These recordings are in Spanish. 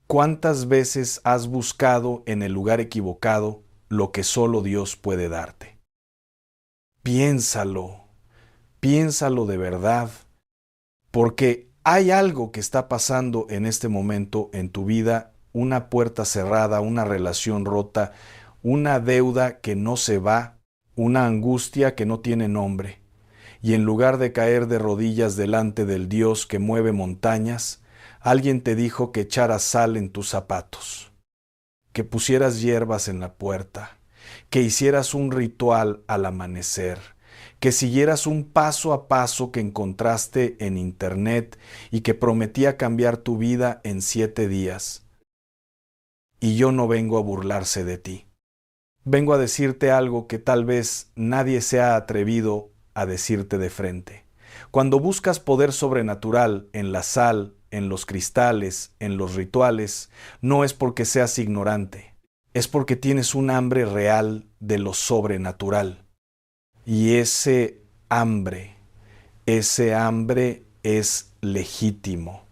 ¿Cuántas veces has buscado en el lugar equivocado lo que solo Dios puede darte? Piénsalo, piénsalo de verdad, porque hay algo que está pasando en este momento en tu vida, una puerta cerrada, una relación rota, una deuda que no se va, una angustia que no tiene nombre. Y en lugar de caer de rodillas delante del Dios que mueve montañas, alguien te dijo que echaras sal en tus zapatos, que pusieras hierbas en la puerta, que hicieras un ritual al amanecer, que siguieras un paso a paso que encontraste en internet y que prometía cambiar tu vida en 7 días. Y yo no vengo a burlarse de ti. Vengo a decirte algo que tal vez nadie se ha atrevido a decirte de frente. Cuando buscas poder sobrenatural en la sal, en los cristales, en los rituales, no es porque seas ignorante, es porque tienes un hambre real de lo sobrenatural. Y ese hambre es legítimo.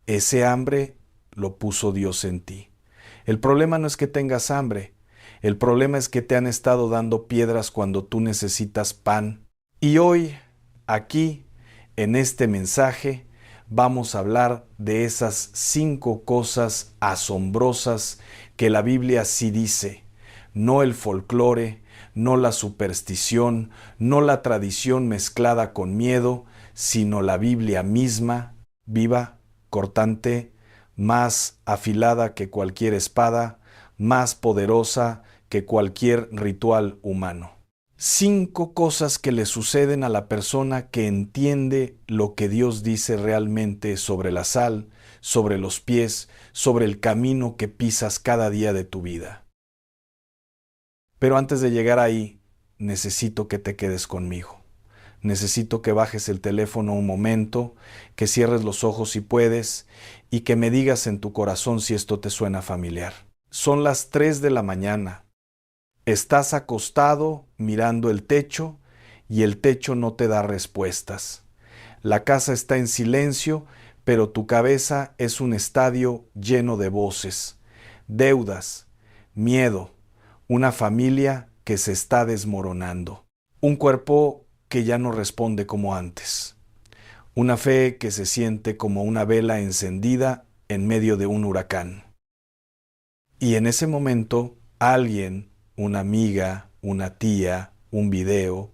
Ese hambre lo puso Dios en ti. El problema no es que tengas hambre, el problema es que te han estado dando piedras cuando tú necesitas pan. Y hoy, aquí, en este mensaje, vamos a hablar de esas 5 cosas asombrosas que la Biblia sí dice, no el folclore, no la superstición, no la tradición mezclada con miedo, sino la Biblia misma, viva, cortante, más afilada que cualquier espada, más poderosa que cualquier ritual humano. 5 cosas que le suceden a la persona que entiende lo que Dios dice realmente sobre la sal, sobre los pies, sobre el camino que pisas cada día de tu vida. Pero antes de llegar ahí, necesito que te quedes conmigo. Necesito que bajes el teléfono un momento, que cierres los ojos si puedes y que me digas en tu corazón si esto te suena familiar. Son las 3 de la mañana. Estás acostado mirando el techo y el techo no te da respuestas. La casa está en silencio, pero tu cabeza es un estadio lleno de voces, deudas, miedo, una familia que se está desmoronando, un cuerpo que ya no responde como antes, una fe que se siente como una vela encendida en medio de un huracán. Y en ese momento, alguien, una amiga, una tía, un video,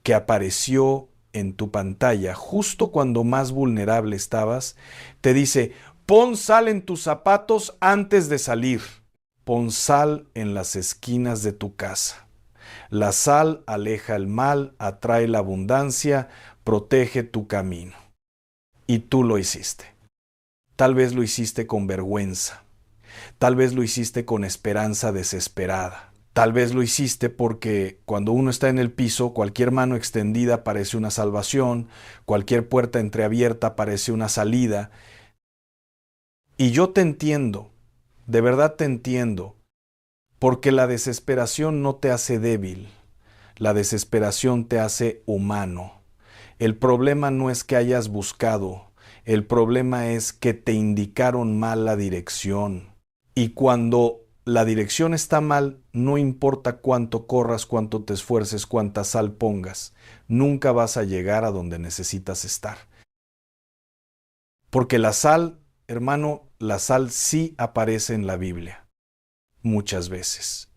que apareció en tu pantalla justo cuando más vulnerable estabas, te dice, pon sal en tus zapatos antes de salir. Pon sal en las esquinas de tu casa. La sal aleja el mal, atrae la abundancia, protege tu camino. Y tú lo hiciste. Tal vez lo hiciste con vergüenza. Tal vez lo hiciste con esperanza desesperada. Tal vez lo hiciste porque cuando uno está en el piso, cualquier mano extendida parece una salvación, cualquier puerta entreabierta parece una salida. Y yo te entiendo, de verdad te entiendo, porque la desesperación no te hace débil, la desesperación te hace humano. El problema no es que hayas buscado, el problema es que te indicaron mal la dirección. Y cuando la dirección está mal, no importa cuánto corras, cuánto te esfuerces, cuánta sal pongas, nunca vas a llegar a donde necesitas estar. Porque la sal, hermano, la sal sí aparece en la Biblia, muchas veces,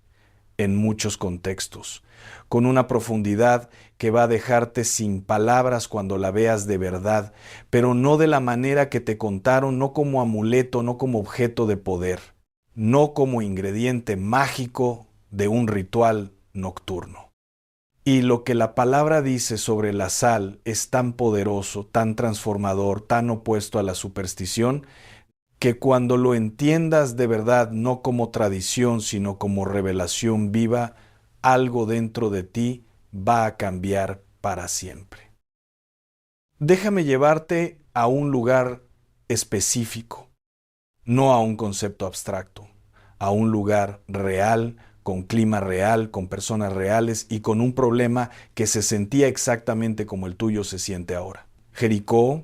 en muchos contextos, con una profundidad que va a dejarte sin palabras cuando la veas de verdad, pero no de la manera que te contaron, no como amuleto, no como objeto de poder, no como ingrediente mágico de un ritual nocturno. Y lo que la palabra dice sobre la sal es tan poderoso, tan transformador, tan opuesto a la superstición, que cuando lo entiendas de verdad, no como tradición, sino como revelación viva, algo dentro de ti va a cambiar para siempre. Déjame llevarte a un lugar específico, no a un concepto abstracto, a un lugar real, con clima real, con personas reales y con un problema que se sentía exactamente como el tuyo se siente ahora. Jericó,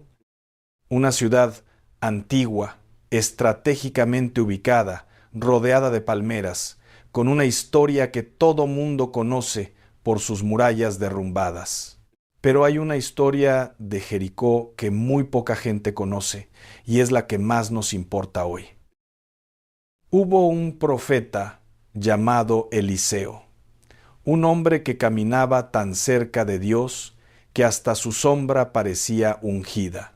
una ciudad antigua, estratégicamente ubicada, rodeada de palmeras, con una historia que todo mundo conoce por sus murallas derrumbadas. Pero hay una historia de Jericó que muy poca gente conoce, y es la que más nos importa hoy. Hubo un profeta llamado Eliseo, un hombre que caminaba tan cerca de Dios que hasta su sombra parecía ungida.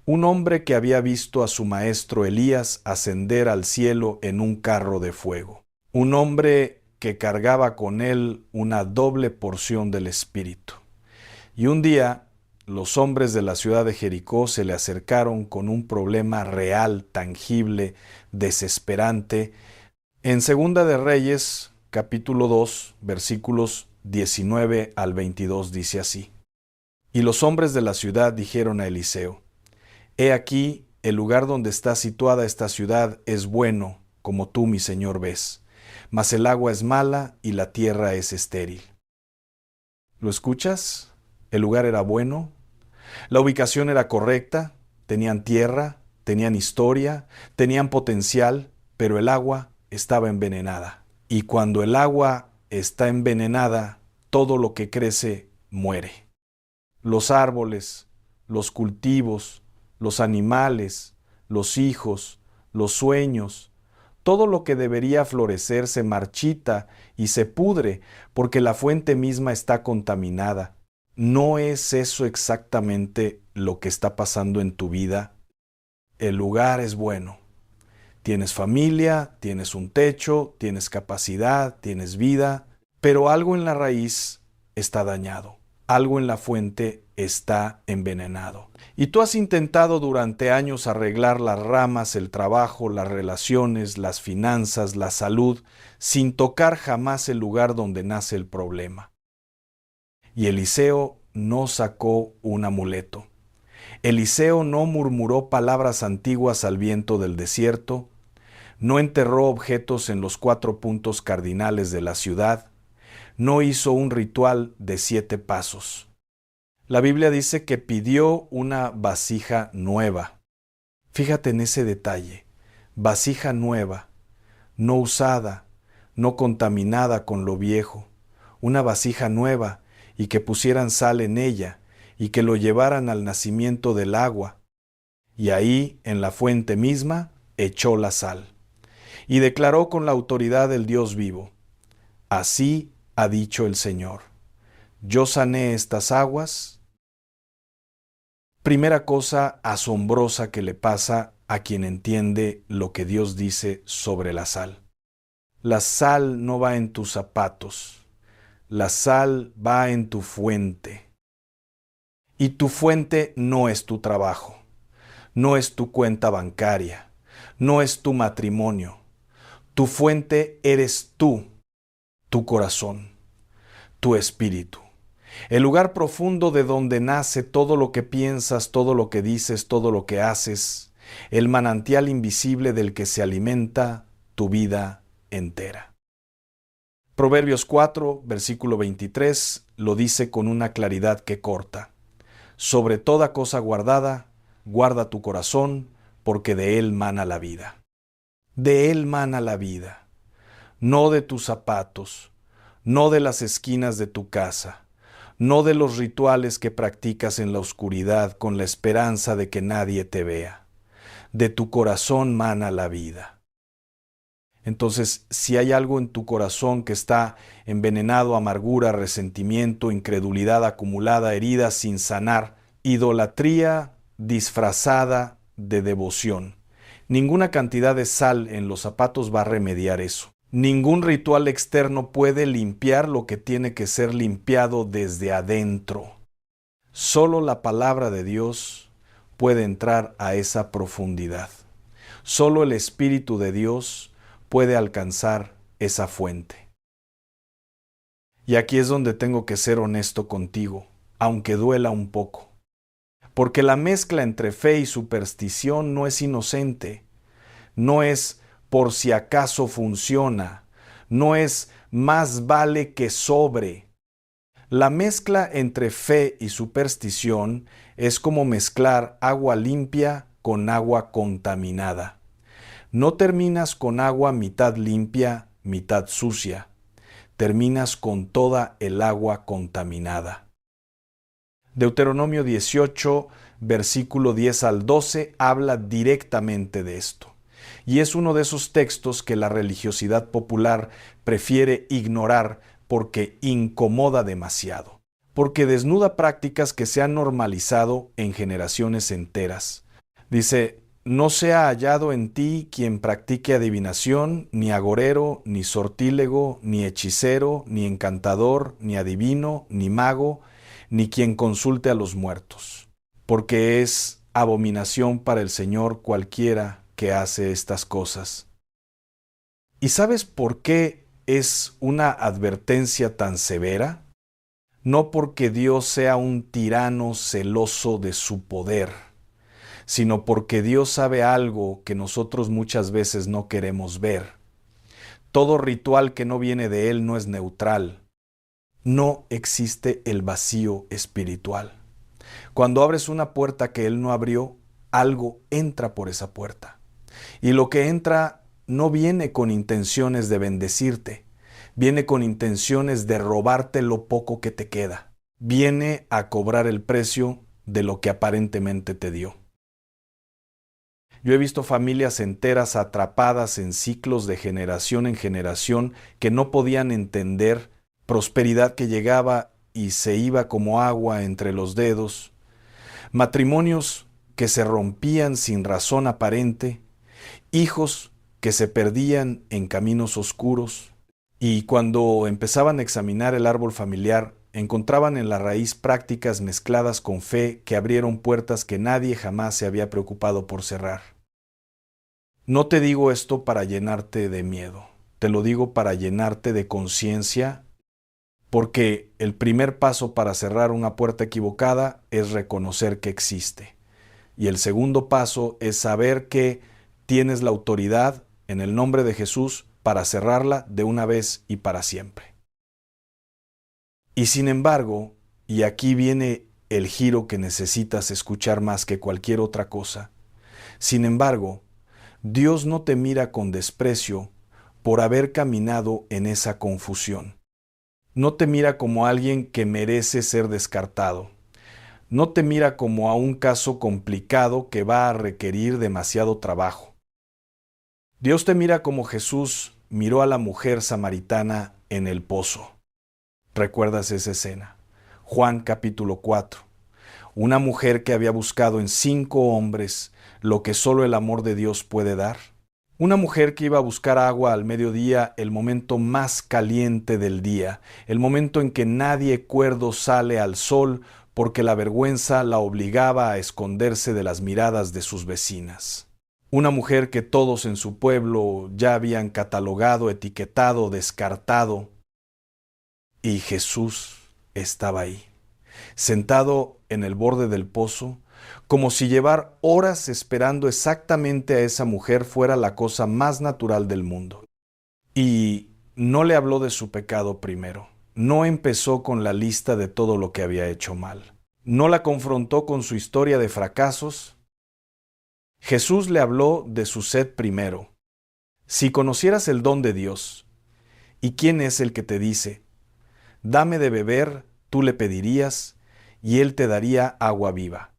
Un hombre que había visto a su maestro Elías ascender al cielo en un carro de fuego. Un hombre que cargaba con él una doble porción del Espíritu. Y un día, los hombres de la ciudad de Jericó se le acercaron con un problema real, tangible, desesperante. En Segunda de Reyes, capítulo 2, versículos 19 al 22 dice así: Y los hombres de la ciudad dijeron a Eliseo: He aquí, el lugar donde está situada esta ciudad es bueno, como tú, mi señor, ves, mas el agua es mala y la tierra es estéril. ¿Lo escuchas? El lugar era bueno, la ubicación era correcta, tenían tierra, tenían historia, tenían potencial, pero el agua estaba envenenada. Y cuando el agua está envenenada, todo lo que crece muere. Los árboles, los cultivos, los animales, los hijos, los sueños, todo lo que debería florecer se marchita y se pudre porque la fuente misma está contaminada. ¿No es eso exactamente lo que está pasando en tu vida? El lugar es bueno. Tienes familia, tienes un techo, tienes capacidad, tienes vida, pero algo en la raíz está dañado. Algo en la fuente está envenenado. Y tú has intentado durante años arreglar las ramas, el trabajo, las relaciones, las finanzas, la salud, sin tocar jamás el lugar donde nace el problema. Y Eliseo no sacó un amuleto. Eliseo no murmuró palabras antiguas al viento del desierto, no enterró objetos en los 4 puntos cardinales de la ciudad, no hizo un ritual de 7 pasos. La Biblia dice que pidió una vasija nueva. Fíjate en ese detalle. Vasija nueva, no usada, no contaminada con lo viejo. Una vasija nueva y que pusieran sal en ella y que lo llevaran al nacimiento del agua. Y ahí, en la fuente misma, echó la sal. Y declaró con la autoridad del Dios vivo: Así ha dicho el Señor, yo sané estas aguas. Primera cosa asombrosa que le pasa a quien entiende lo que Dios dice sobre la sal. La sal no va en tus zapatos, la sal va en tu fuente. Y tu fuente no es tu trabajo, no es tu cuenta bancaria, no es tu matrimonio. Tu fuente eres tú, tu corazón, tu espíritu. El lugar profundo de donde nace todo lo que piensas, todo lo que dices, todo lo que haces, el manantial invisible del que se alimenta tu vida entera. Proverbios 4, versículo 23, lo dice con una claridad que corta: Sobre toda cosa guardada, guarda tu corazón, porque de él mana la vida. De él mana la vida, no de tus zapatos, no de las esquinas de tu casa, no de los rituales que practicas en la oscuridad con la esperanza de que nadie te vea. De tu corazón mana la vida. Entonces, si hay algo en tu corazón que está envenenado, amargura, resentimiento, incredulidad acumulada, heridas sin sanar, idolatría disfrazada de devoción, ninguna cantidad de sal en los zapatos va a remediar eso. Ningún ritual externo puede limpiar lo que tiene que ser limpiado desde adentro. Solo la palabra de Dios puede entrar a esa profundidad. Solo el Espíritu de Dios puede alcanzar esa fuente. Y aquí es donde tengo que ser honesto contigo, aunque duela un poco. Porque la mezcla entre fe y superstición no es inocente, no es por si acaso funciona, no es más vale que sobre. La mezcla entre fe y superstición es como mezclar agua limpia con agua contaminada. No terminas con agua mitad limpia, mitad sucia. Terminas con toda el agua contaminada. Deuteronomio 18, versículo 10 al 12, habla directamente de esto. Y es uno de esos textos que la religiosidad popular prefiere ignorar porque incomoda demasiado, porque desnuda prácticas que se han normalizado en generaciones enteras. Dice: no sea hallado en ti quien practique adivinación, ni agorero, ni sortílego, ni hechicero, ni encantador, ni adivino, ni mago, ni quien consulte a los muertos, porque es abominación para el Señor cualquiera que hace estas cosas. ¿Y sabes por qué es una advertencia tan severa? No porque Dios sea un tirano celoso de su poder, sino porque Dios sabe algo que nosotros muchas veces no queremos ver. Todo ritual que no viene de Él no es neutral. No existe el vacío espiritual. Cuando abres una puerta que Él no abrió, algo entra por esa puerta. Y lo que entra no viene con intenciones de bendecirte, viene con intenciones de robarte lo poco que te queda. Viene a cobrar el precio de lo que aparentemente te dio. Yo he visto familias enteras atrapadas en ciclos de generación en generación que no podían entender, prosperidad que llegaba y se iba como agua entre los dedos, matrimonios que se rompían sin razón aparente, hijos que se perdían en caminos oscuros, y cuando empezaban a examinar el árbol familiar, encontraban en la raíz prácticas mezcladas con fe que abrieron puertas que nadie jamás se había preocupado por cerrar. No te digo esto para llenarte de miedo, te lo digo para llenarte de conciencia, porque el primer paso para cerrar una puerta equivocada es reconocer que existe. Y el segundo paso es saber que tienes la autoridad en el nombre de Jesús para cerrarla de una vez y para siempre. Y sin embargo, y aquí viene el giro que necesitas escuchar más que cualquier otra cosa, sin embargo, Dios no te mira con desprecio por haber caminado en esa confusión. No te mira como alguien que merece ser descartado. No te mira como a un caso complicado que va a requerir demasiado trabajo. Dios te mira como Jesús miró a la mujer samaritana en el pozo. ¿Recuerdas esa escena? Juan capítulo 4. Una mujer que había buscado en 5 hombres lo que solo el amor de Dios puede dar. Una mujer que iba a buscar agua al mediodía, el momento más caliente del día, el momento en que nadie cuerdo sale al sol porque la vergüenza la obligaba a esconderse de las miradas de sus vecinas. Una mujer que todos en su pueblo ya habían catalogado, etiquetado, descartado. Y Jesús estaba ahí, sentado en el borde del pozo, como si llevar horas esperando exactamente a esa mujer fuera la cosa más natural del mundo. Y no le habló de su pecado primero. No empezó con la lista de todo lo que había hecho mal. No la confrontó con su historia de fracasos. Jesús le habló de su sed primero. Si conocieras el don de Dios, ¿y quién es el que te dice: dame de beber? Tú le pedirías, y él te daría agua viva.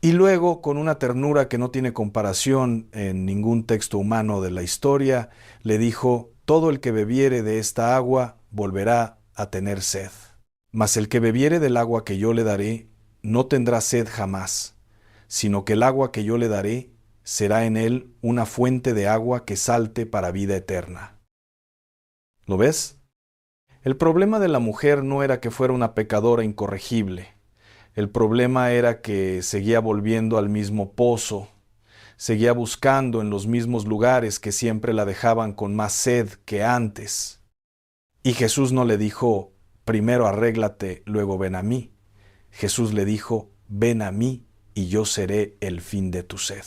Y luego, con una ternura que no tiene comparación en ningún texto humano de la historia, le dijo: todo el que bebiere de esta agua volverá a tener sed. Mas el que bebiere del agua que yo le daré, no tendrá sed jamás, sino que el agua que yo le daré será en él una fuente de agua que salte para vida eterna. ¿Lo ves? El problema de la mujer no era que fuera una pecadora incorregible. El problema era que seguía volviendo al mismo pozo, seguía buscando en los mismos lugares que siempre la dejaban con más sed que antes. Y Jesús no le dijo: primero arréglate, luego ven a mí. Jesús le dijo: ven a mí y yo seré el fin de tu sed.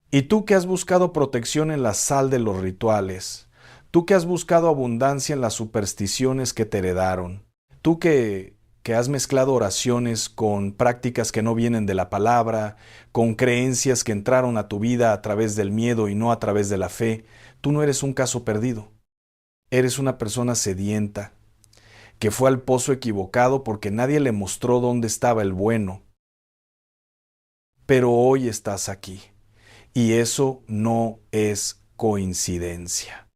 Y tú que has buscado protección en la sal de los rituales, tú que has buscado abundancia en las supersticiones que te heredaron, tú que que has mezclado oraciones con prácticas que no vienen de la palabra, con creencias que entraron a tu vida a través del miedo y no a través de la fe, tú no eres un caso perdido. Eres una persona sedienta, que fue al pozo equivocado porque nadie le mostró dónde estaba el bueno. Pero hoy estás aquí, y eso no es coincidencia.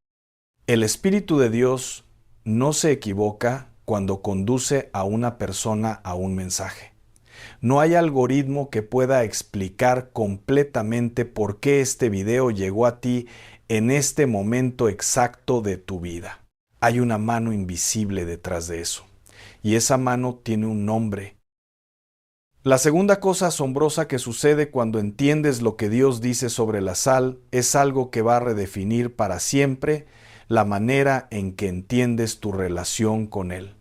El Espíritu de Dios no se equivoca cuando conduce a una persona a un mensaje. No hay algoritmo que pueda explicar completamente por qué este video llegó a ti en este momento exacto de tu vida. Hay una mano invisible detrás de eso, y esa mano tiene un nombre. La segunda cosa asombrosa que sucede cuando entiendes lo que Dios dice sobre la sal es algo que va a redefinir para siempre la manera en que entiendes tu relación con Él.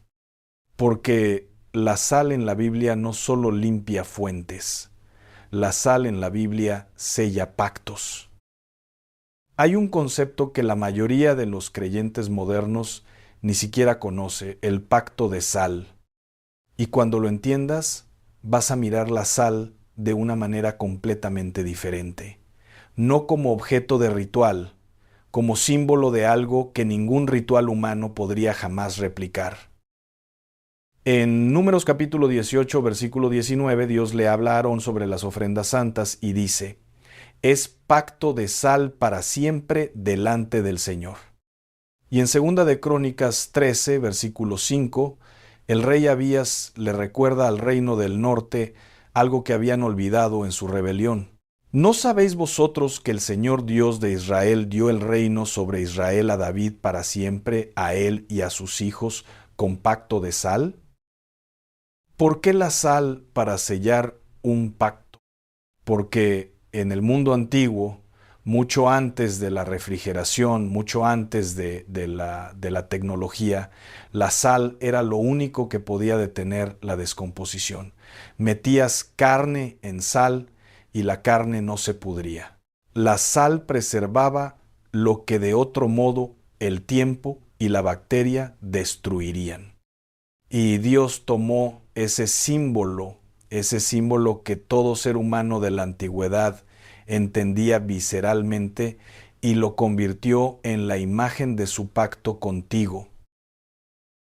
Porque la sal en la Biblia no solo limpia fuentes, la sal en la Biblia sella pactos. Hay un concepto que la mayoría de los creyentes modernos ni siquiera conoce, el pacto de sal. Y cuando lo entiendas, vas a mirar la sal de una manera completamente diferente. No como objeto de ritual, como símbolo de algo que ningún ritual humano podría jamás replicar. En Números capítulo 18, versículo 19, Dios le habla a Aarón sobre las ofrendas santas y dice: es pacto de sal para siempre delante del Señor. Y en 2 de Crónicas 13, versículo 5, el rey Abías le recuerda al reino del norte algo que habían olvidado en su rebelión. ¿No sabéis vosotros que el Señor Dios de Israel dio el reino sobre Israel a David para siempre, a él y a sus hijos, con pacto de sal? ¿Por qué la sal para sellar un pacto? Porque en el mundo antiguo, mucho antes de la refrigeración, mucho antes de la tecnología, la sal era lo único que podía detener la descomposición. Metías carne en sal y la carne no se pudría. La sal preservaba lo que de otro modo el tiempo y la bacteria destruirían. Y Dios tomó ese símbolo que todo ser humano de la antigüedad entendía visceralmente y lo convirtió en la imagen de su pacto contigo.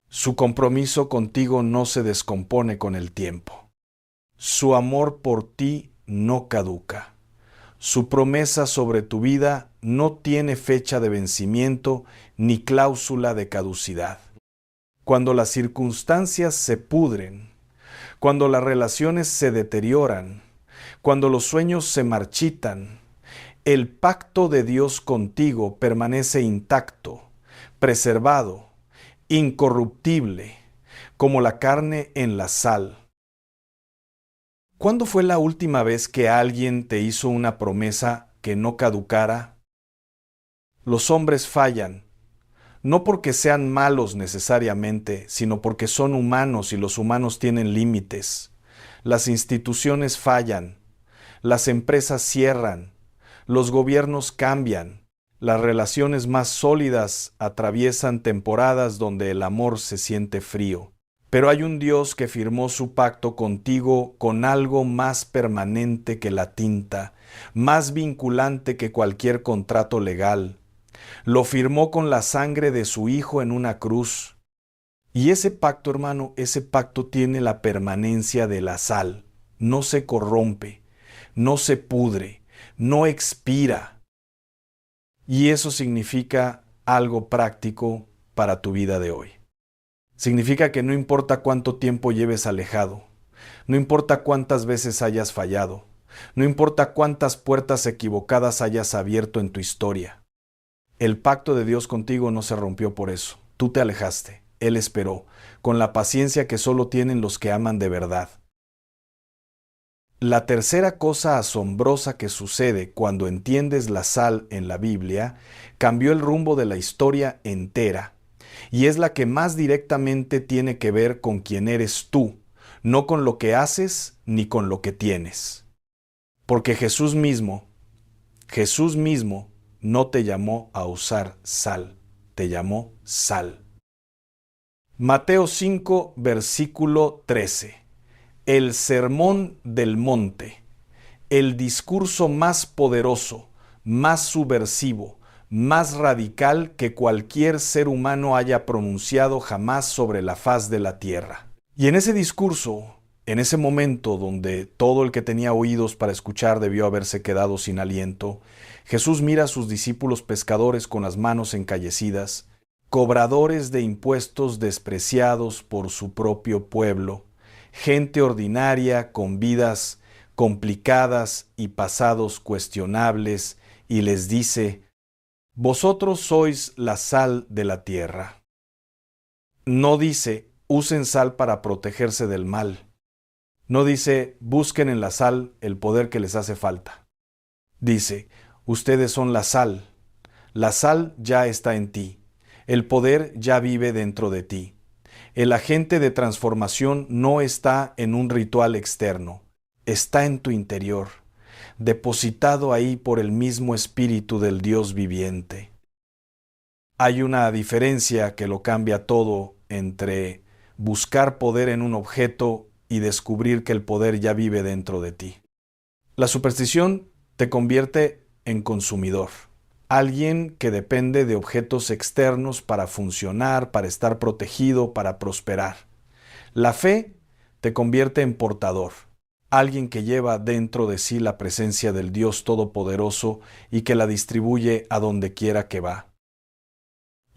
Su compromiso contigo no se descompone con el tiempo. Su amor por ti no caduca. Su promesa sobre tu vida no tiene fecha de vencimiento ni cláusula de caducidad. Cuando las circunstancias se pudren, cuando las relaciones se deterioran, cuando los sueños se marchitan, el pacto de Dios contigo permanece intacto, preservado, incorruptible, como la carne en la sal. ¿Cuándo fue la última vez que alguien te hizo una promesa que no caducara? Los hombres fallan. No porque sean malos necesariamente, sino porque son humanos y los humanos tienen límites. Las instituciones fallan, las empresas cierran, los gobiernos cambian, las relaciones más sólidas atraviesan temporadas donde el amor se siente frío. Pero hay un Dios que firmó su pacto contigo con algo más permanente que la tinta, más vinculante que cualquier contrato legal. Lo firmó con la sangre de su Hijo en una cruz. Y ese pacto, hermano, ese pacto tiene la permanencia de la sal. No se corrompe, no se pudre, no expira. Y eso significa algo práctico para tu vida de hoy. Significa que no importa cuánto tiempo lleves alejado, no importa cuántas veces hayas fallado, no importa cuántas puertas equivocadas hayas abierto en tu historia. El pacto de Dios contigo no se rompió por eso. Tú te alejaste, Él esperó, con la paciencia que solo tienen los que aman de verdad. La tercera cosa asombrosa que sucede cuando entiendes la sal en la Biblia cambió el rumbo de la historia entera, y es la que más directamente tiene que ver con quién eres tú, no con lo que haces ni con lo que tienes. Porque Jesús mismo no te llamó a usar sal, te llamó sal. Mateo 5, versículo 13. El sermón del monte, el discurso más poderoso, más subversivo, más radical que cualquier ser humano haya pronunciado jamás sobre la faz de la tierra. Y en ese discurso, en ese momento donde todo el que tenía oídos para escuchar debió haberse quedado sin aliento, Jesús mira a sus discípulos pescadores con las manos encallecidas, cobradores de impuestos despreciados por su propio pueblo, gente ordinaria con vidas complicadas y pasados cuestionables, y les dice: vosotros sois la sal de la tierra. No dice, usen sal para protegerse del mal. No dice, busquen en la sal el poder que les hace falta. Dice, ustedes son la sal. La sal ya está en ti. El poder ya vive dentro de ti. El agente de transformación no está en un ritual externo, está en tu interior, depositado ahí por el mismo Espíritu del Dios viviente. Hay una diferencia que lo cambia todo entre buscar poder en un objeto y descubrir que el poder ya vive dentro de ti. La superstición te convierte en consumidor. Alguien que depende de objetos externos para funcionar, para estar protegido, para prosperar. La fe te convierte en portador. Alguien que lleva dentro de sí la presencia del Dios Todopoderoso y que la distribuye a donde quiera que va.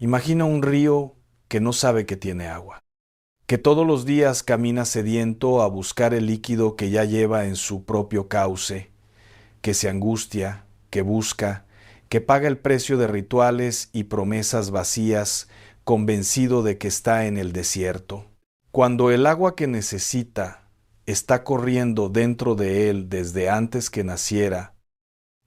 Imagina un río que no sabe que tiene agua, que todos los días camina sediento a buscar el líquido que ya lleva en su propio cauce, que se angustia, que busca, que paga el precio de rituales y promesas vacías, convencido de que está en el desierto. Cuando el agua que necesita está corriendo dentro de él desde antes que naciera,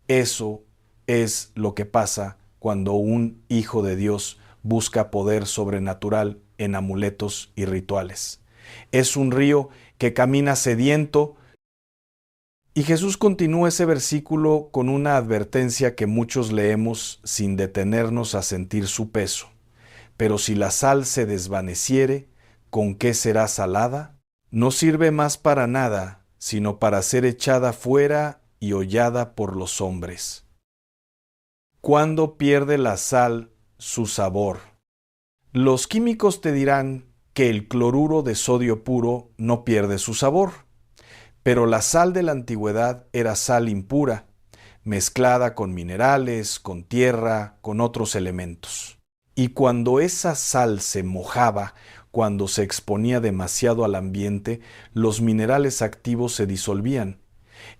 eso es lo que pasa cuando un hijo de Dios busca poder sobrenatural en amuletos y rituales. Es un río que camina sediento. Y Jesús continúa ese versículo con una advertencia que muchos leemos sin detenernos a sentir su peso. Pero si la sal se desvaneciere, ¿con qué será salada? No sirve más para nada, sino para ser echada fuera y hollada por los hombres. ¿Cuándo pierde la sal su sabor? Los químicos te dirán que el cloruro de sodio puro no pierde su sabor. Pero la sal de la antigüedad era sal impura, mezclada con minerales, con tierra, con otros elementos. Y cuando esa sal se mojaba, cuando se exponía demasiado al ambiente, los minerales activos se disolvían,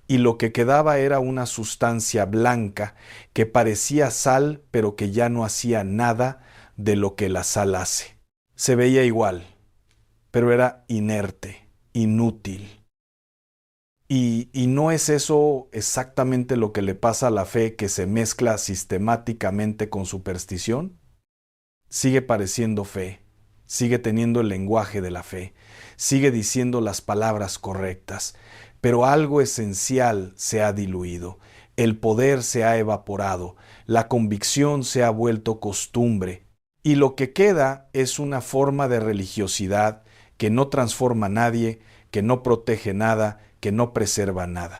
y lo que quedaba era una sustancia blanca que parecía sal, pero que ya no hacía nada de lo que la sal hace. Se veía igual, pero era inerte, inútil. ¿Y no es eso exactamente lo que le pasa a la fe, que se mezcla sistemáticamente con superstición? Sigue pareciendo fe, sigue teniendo el lenguaje de la fe, sigue diciendo las palabras correctas, pero algo esencial se ha diluido, el poder se ha evaporado, la convicción se ha vuelto costumbre, y lo que queda es una forma de religiosidad que no transforma a nadie, que no protege nada, que no preserva nada.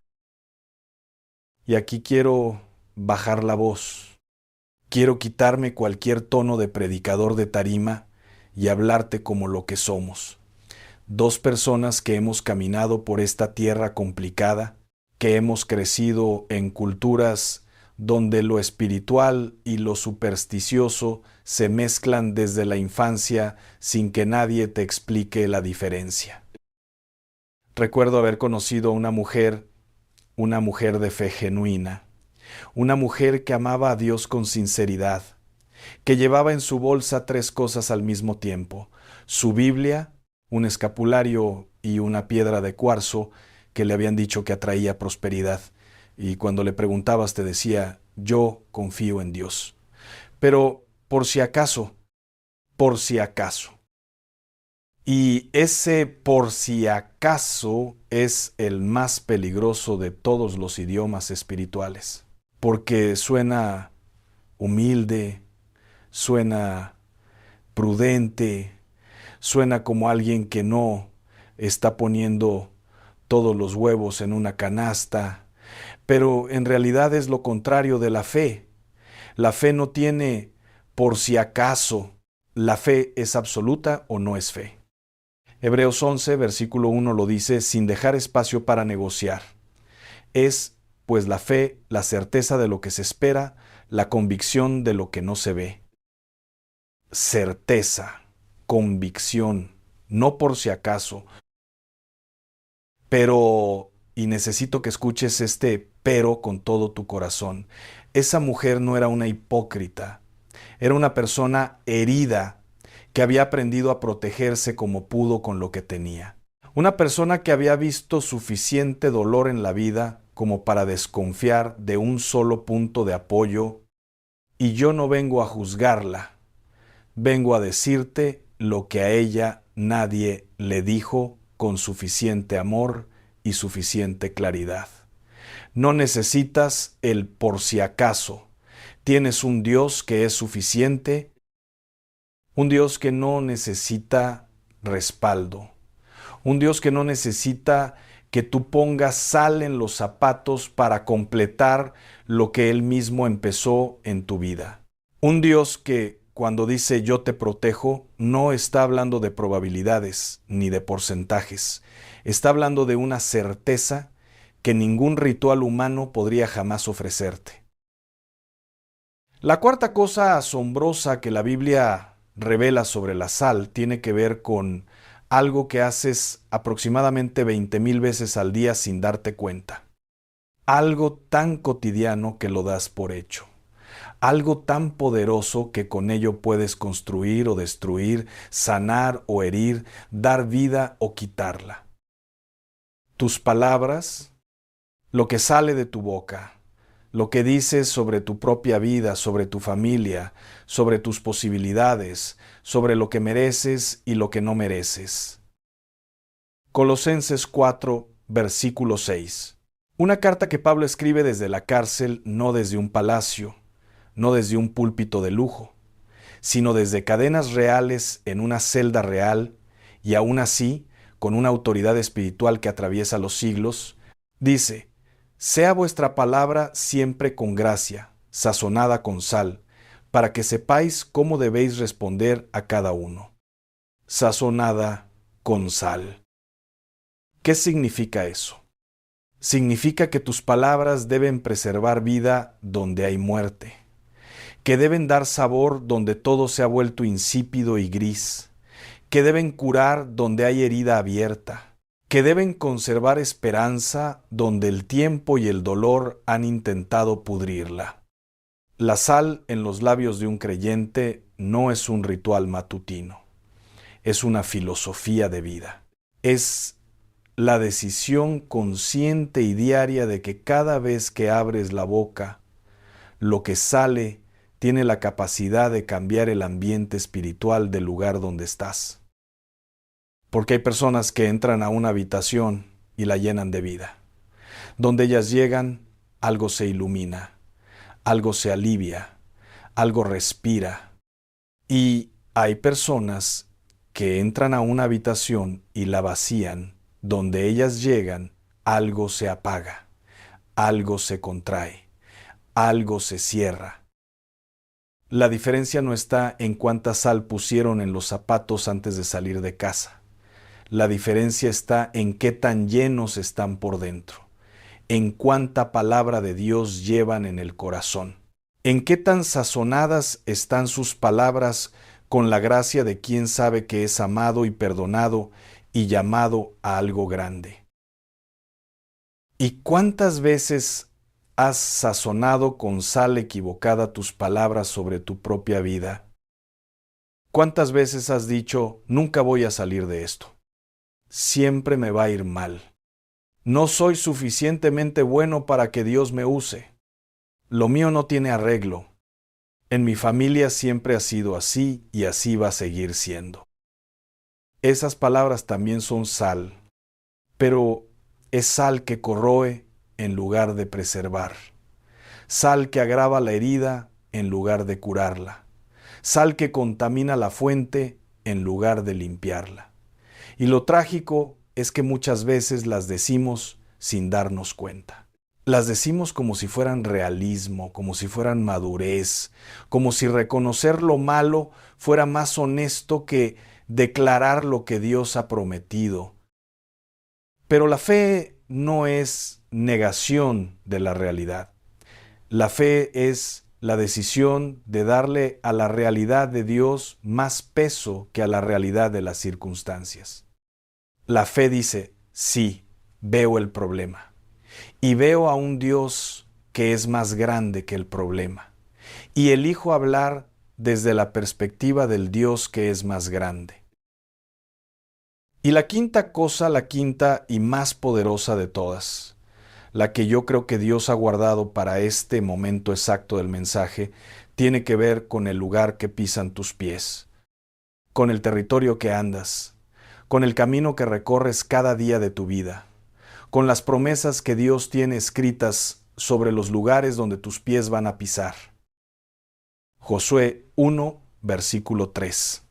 Y aquí quiero bajar la voz. Quiero quitarme cualquier tono de predicador de tarima y hablarte como lo que somos. Dos personas que hemos caminado por esta tierra complicada, que hemos crecido en culturas donde lo espiritual y lo supersticioso se mezclan desde la infancia sin que nadie te explique la diferencia. Recuerdo haber conocido a una mujer de fe genuina, una mujer que amaba a Dios con sinceridad, que llevaba en su bolsa 3 cosas al mismo tiempo: su Biblia, un escapulario y una piedra de cuarzo que le habían dicho que atraía prosperidad. Y cuando le preguntabas te decía: yo confío en Dios. Pero por si acaso. Y ese por si acaso es el más peligroso de todos los idiomas espirituales, porque suena humilde, suena prudente, suena como alguien que no está poniendo todos los huevos en una canasta, pero en realidad es lo contrario de la fe. La fe no tiene por si acaso. La fe es absoluta o no es fe. Hebreos 11, versículo 1 lo dice, sin dejar espacio para negociar. Es, pues, la fe, la certeza de lo que se espera, la convicción de lo que no se ve. Certeza, convicción, no por si acaso. Pero, y necesito que escuches este pero con todo tu corazón, esa mujer no era una hipócrita, era una persona herida que había aprendido a protegerse como pudo con lo que tenía. Una persona que había visto suficiente dolor en la vida como para desconfiar de un solo punto de apoyo, y yo no vengo a juzgarla, vengo a decirte lo que a ella nadie le dijo con suficiente amor y suficiente claridad. No necesitas el por si acaso. Tienes un Dios que es suficiente, un Dios que no necesita respaldo, un Dios que no necesita que tú pongas sal en los zapatos para completar lo que Él mismo empezó en tu vida. Un Dios que cuando dice yo te protejo, no está hablando de probabilidades ni de porcentajes. Está hablando de una certeza que ningún ritual humano podría jamás ofrecerte. La cuarta cosa asombrosa que la Biblia revela sobre la sal tiene que ver con algo que haces aproximadamente 20,000 veces al día sin darte cuenta. Algo tan cotidiano que lo das por hecho. Algo tan poderoso que con ello puedes construir o destruir, sanar o herir, dar vida o quitarla. Tus palabras, lo que sale de tu boca, lo que dices sobre tu propia vida, sobre tu familia, sobre tus posibilidades, sobre lo que mereces y lo que no mereces. Colosenses 4, versículo 6. Una carta que Pablo escribe desde la cárcel, no desde un palacio, no desde un púlpito de lujo, sino desde cadenas reales en una celda real, y aún así, con una autoridad espiritual que atraviesa los siglos, dice: sea vuestra palabra siempre con gracia, sazonada con sal, para que sepáis cómo debéis responder a cada uno. Sazonada con sal. ¿Qué significa eso? Significa que tus palabras deben preservar vida donde hay muerte, que deben dar sabor donde todo se ha vuelto insípido y gris, que deben curar donde hay herida abierta, que deben conservar esperanza donde el tiempo y el dolor han intentado pudrirla. La sal en los labios de un creyente no es un ritual matutino, es una filosofía de vida. Es la decisión consciente y diaria de que cada vez que abres la boca, lo que sale tiene la capacidad de cambiar el ambiente espiritual del lugar donde estás. Porque hay personas que entran a una habitación y la llenan de vida. Donde ellas llegan, algo se ilumina, algo se alivia, algo respira. Y hay personas que entran a una habitación y la vacían. Donde ellas llegan, algo se apaga, algo se contrae, algo se cierra. La diferencia no está en cuánta sal pusieron en los zapatos antes de salir de casa. La diferencia está en qué tan llenos están por dentro, en cuánta palabra de Dios llevan en el corazón, en qué tan sazonadas están sus palabras con la gracia de quien sabe que es amado y perdonado y llamado a algo grande. ¿Y cuántas veces has sazonado con sal equivocada tus palabras sobre tu propia vida? ¿Cuántas veces has dicho, nunca voy a salir de esto? Siempre me va a ir mal. No soy suficientemente bueno para que Dios me use. Lo mío no tiene arreglo. En mi familia siempre ha sido así y así va a seguir siendo. Esas palabras también son sal, pero es sal que corroe en lugar de preservar. Sal que agrava la herida en lugar de curarla. Sal que contamina la fuente en lugar de limpiarla. Y lo trágico es que muchas veces las decimos sin darnos cuenta. Las decimos como si fueran realismo, como si fueran madurez, como si reconocer lo malo fuera más honesto que declarar lo que Dios ha prometido. Pero la fe no es negación de la realidad. La fe es la decisión de darle a la realidad de Dios más peso que a la realidad de las circunstancias. La fe dice, sí, veo el problema. Y veo a un Dios que es más grande que el problema. Y elijo hablar desde la perspectiva del Dios que es más grande. Y la quinta cosa, la quinta y más poderosa de todas, la que yo creo que Dios ha guardado para este momento exacto del mensaje, tiene que ver con el lugar que pisan tus pies, con el territorio que andas, con el camino que recorres cada día de tu vida, con las promesas que Dios tiene escritas sobre los lugares donde tus pies van a pisar. Josué 1, versículo 3.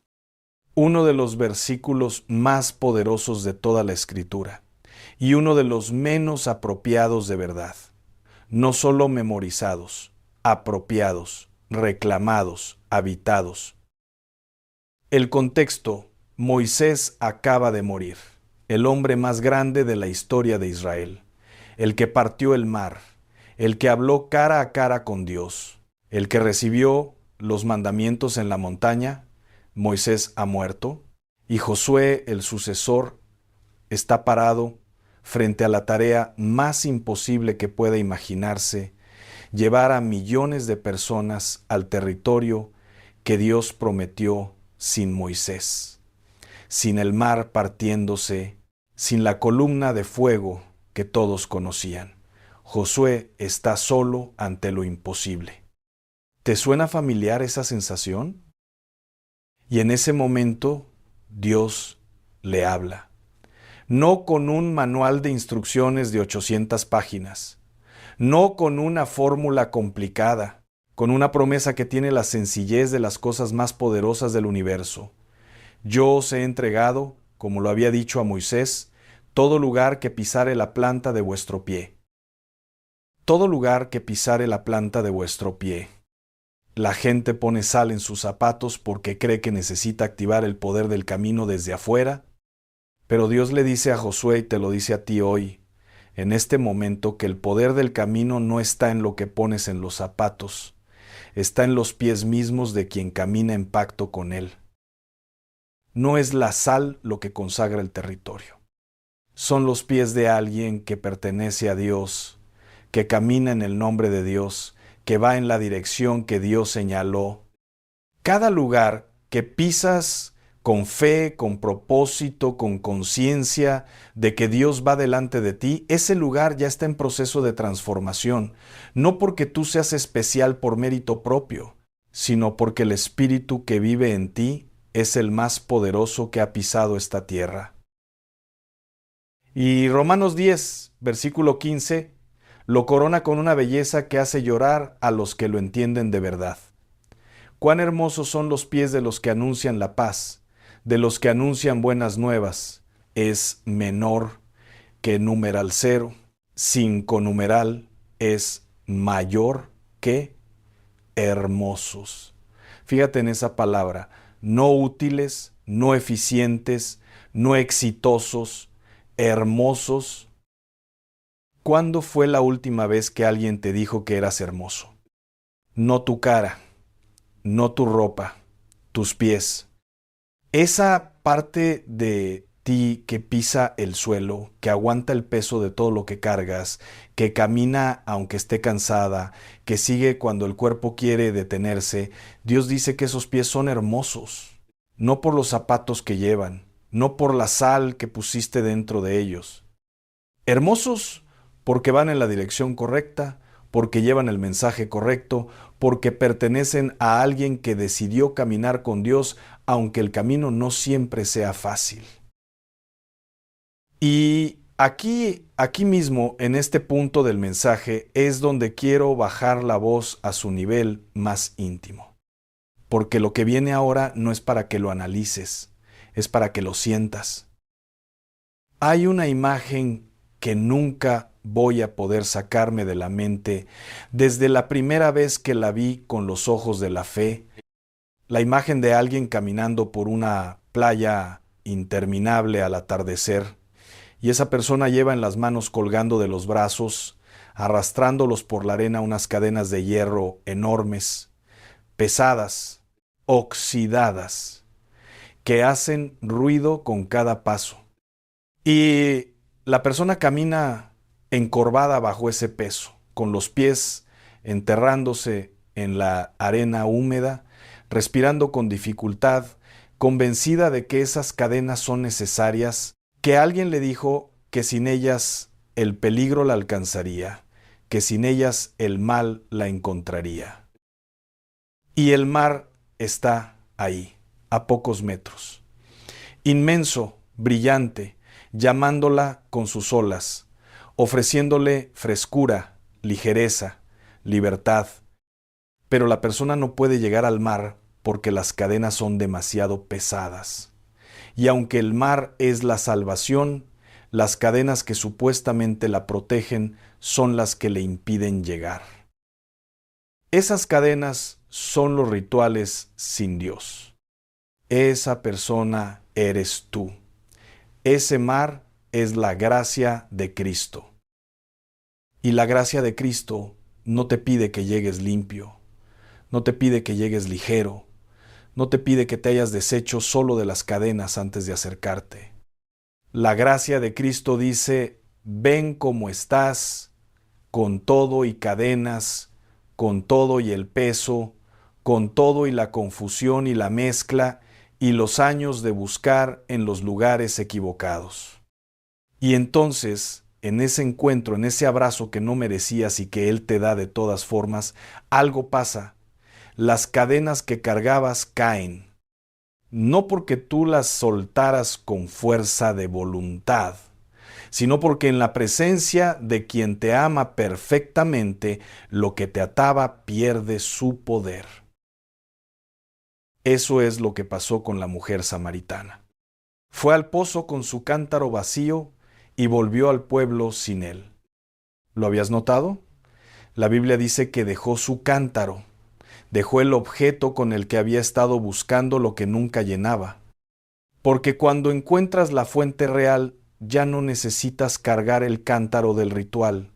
Uno de los versículos más poderosos de toda la Escritura y uno de los menos apropiados de verdad. No solo memorizados, apropiados, reclamados, habitados. El contexto: Moisés acaba de morir, el hombre más grande de la historia de Israel, el que partió el mar, el que habló cara a cara con Dios, el que recibió los mandamientos en la montaña. Moisés ha muerto y Josué, el sucesor, está parado frente a la tarea más imposible que pueda imaginarse: llevar a millones de personas al territorio que Dios prometió sin Moisés, sin el mar partiéndose, sin la columna de fuego que todos conocían. Josué está solo ante lo imposible. ¿Te suena familiar esa sensación? Y en ese momento Dios le habla. No con un manual de instrucciones de 800 páginas, no con una fórmula complicada, con una promesa que tiene la sencillez de las cosas más poderosas del universo. Yo os he entregado, como lo había dicho a Moisés, todo lugar que pisare la planta de vuestro pie. Todo lugar que pisare la planta de vuestro pie. La gente pone sal en sus zapatos porque cree que necesita activar el poder del camino desde afuera, pero Dios le dice a Josué y te lo dice a ti hoy, en este momento, que el poder del camino no está en lo que pones en los zapatos, está en los pies mismos de quien camina en pacto con Él. No es la sal lo que consagra el territorio. Son los pies de alguien que pertenece a Dios, que camina en el nombre de Dios, que va en la dirección que Dios señaló. Cada lugar que pisas con fe, con propósito, con conciencia de que Dios va delante de ti, ese lugar ya está en proceso de transformación, no porque tú seas especial por mérito propio, sino porque el Espíritu que vive en ti es el más poderoso que ha pisado esta tierra. Y Romanos 10, versículo 15, lo corona con una belleza que hace llorar a los que lo entienden de verdad. Cuán hermosos son los pies de los que anuncian la paz, de los que anuncian buenas nuevas. Es menor que numeral 0, 5 numeral es mayor que hermosos. Fíjate en esa palabra: no útiles, no eficientes, no exitosos, hermosos. ¿Cuándo fue la última vez que alguien te dijo que eras hermoso? No tu cara, no tu ropa, tus pies. Esa parte de ti que pisa el suelo, que aguanta el peso de todo lo que cargas, que camina aunque esté cansada, que sigue cuando el cuerpo quiere detenerse, Dios dice que esos pies son hermosos, no por los zapatos que llevan, no por la sal que pusiste dentro de ellos. Hermosos porque van en la dirección correcta, porque llevan el mensaje correcto, porque pertenecen a alguien que decidió caminar con Dios, aunque el camino no siempre sea fácil. Y aquí mismo, en este punto del mensaje, es donde quiero bajar la voz a su nivel más íntimo. porque lo que viene ahora no es para que lo analices, es para que lo sientas. Hay una imagen que nunca voy a poder sacarme de la mente desde la primera vez que la vi con los ojos de la fe, la imagen de alguien caminando por una playa interminable al atardecer, y esa persona lleva en las manos colgando de los brazos, arrastrándolos por la arena unas cadenas de hierro enormes, pesadas, oxidadas, que hacen ruido con cada paso. Y la persona camina encorvada bajo ese peso, con los pies enterrándose en la arena húmeda, respirando con dificultad, convencida de que esas cadenas son necesarias, que alguien le dijo que sin ellas el peligro la alcanzaría, que sin ellas el mal la encontraría. Y el mar está ahí, a pocos metros, inmenso, brillante, llamándola con sus olas, ofreciéndole frescura, ligereza, libertad. Pero la persona no puede llegar al mar porque las cadenas son demasiado pesadas. Y aunque el mar es la salvación, las cadenas que supuestamente la protegen son las que le impiden llegar. Esas cadenas son los rituales sin Dios. Esa persona eres tú. Ese mar es la gracia de Cristo. Y la gracia de Cristo no te pide que llegues limpio, no te pide que llegues ligero, no te pide que te hayas deshecho solo de las cadenas antes de acercarte. La gracia de Cristo dice, ven como estás, con todo y cadenas, con todo y el peso, con todo y la confusión y la mezcla, y los años de buscar en los lugares equivocados. Y entonces, en ese encuentro, en ese abrazo que no merecías y que Él te da de todas formas, algo pasa. Las cadenas que cargabas caen. No porque tú las soltaras con fuerza de voluntad, sino porque en la presencia de quien te ama perfectamente, lo que te ataba pierde su poder. Eso es lo que pasó con la mujer samaritana. Fue al pozo con su cántaro vacío y volvió al pueblo sin él. ¿Lo habías notado? La Biblia dice que dejó su cántaro, dejó el objeto con el que había estado buscando lo que nunca llenaba. Porque cuando encuentras la fuente real, ya no necesitas cargar el cántaro del ritual,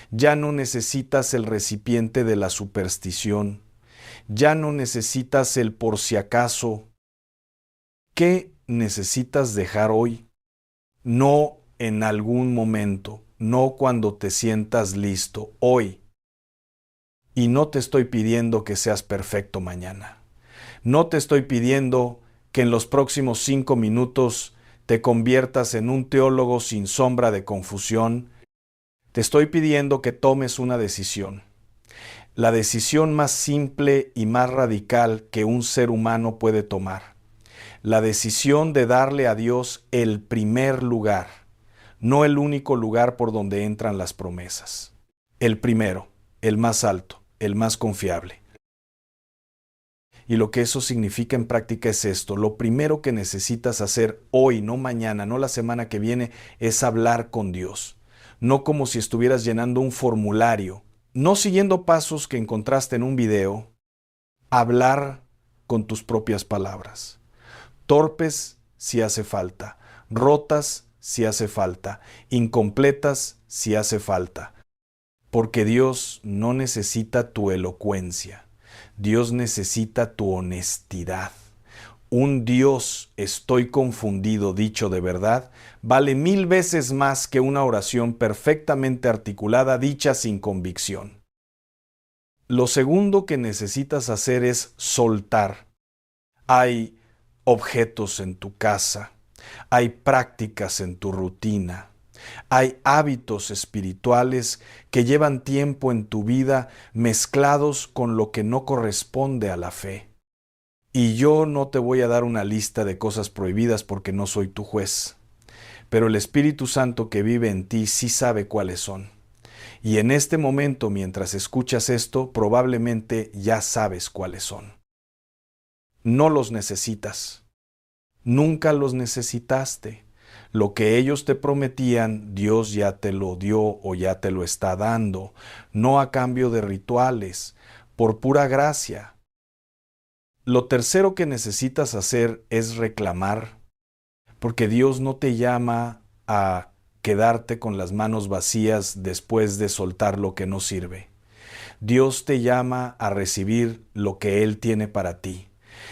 ya no necesitas el recipiente de la superstición, ya no necesitas el por si acaso. ¿Qué necesitas dejar hoy? No en algún momento, no cuando te sientas listo, hoy. Y no te estoy pidiendo que seas perfecto mañana. No te estoy pidiendo que en los próximos 5 minutos te conviertas en un teólogo sin sombra de confusión. Te estoy pidiendo que tomes una decisión. La decisión más simple y más radical que un ser humano puede tomar. La decisión de darle a Dios el primer lugar, no el único lugar por donde entran las promesas. El primero, el más alto, el más confiable. Y lo que eso significa en práctica es esto. Lo primero que necesitas hacer hoy, no mañana, no la semana que viene, es hablar con Dios. No como si estuvieras llenando un formulario, no siguiendo pasos que encontraste en un video. Hablar con tus propias palabras. Torpes si hace falta, rotas si hace falta, incompletas si hace falta. Porque Dios no necesita tu elocuencia. Dios necesita tu honestidad. Un Dios estoy confundido dicho de verdad vale 1000 veces más que una oración perfectamente articulada dicha sin convicción. Lo segundo que necesitas hacer es soltar. Hay objetos en tu casa, hay prácticas en tu rutina, hay hábitos espirituales que llevan tiempo en tu vida mezclados con lo que no corresponde a la fe. Y yo no te voy a dar una lista de cosas prohibidas porque no soy tu juez. Pero el Espíritu Santo que vive en ti sí sabe cuáles son. Y en este momento, mientras escuchas esto, probablemente ya sabes cuáles son. No los necesitas. Nunca los necesitaste. Lo que ellos te prometían, Dios ya te lo dio o ya te lo está dando, no a cambio de rituales, por pura gracia. Lo tercero que necesitas hacer es reclamar, porque Dios no te llama a quedarte con las manos vacías después de soltar lo que no sirve. Dios te llama a recibir lo que Él tiene para ti.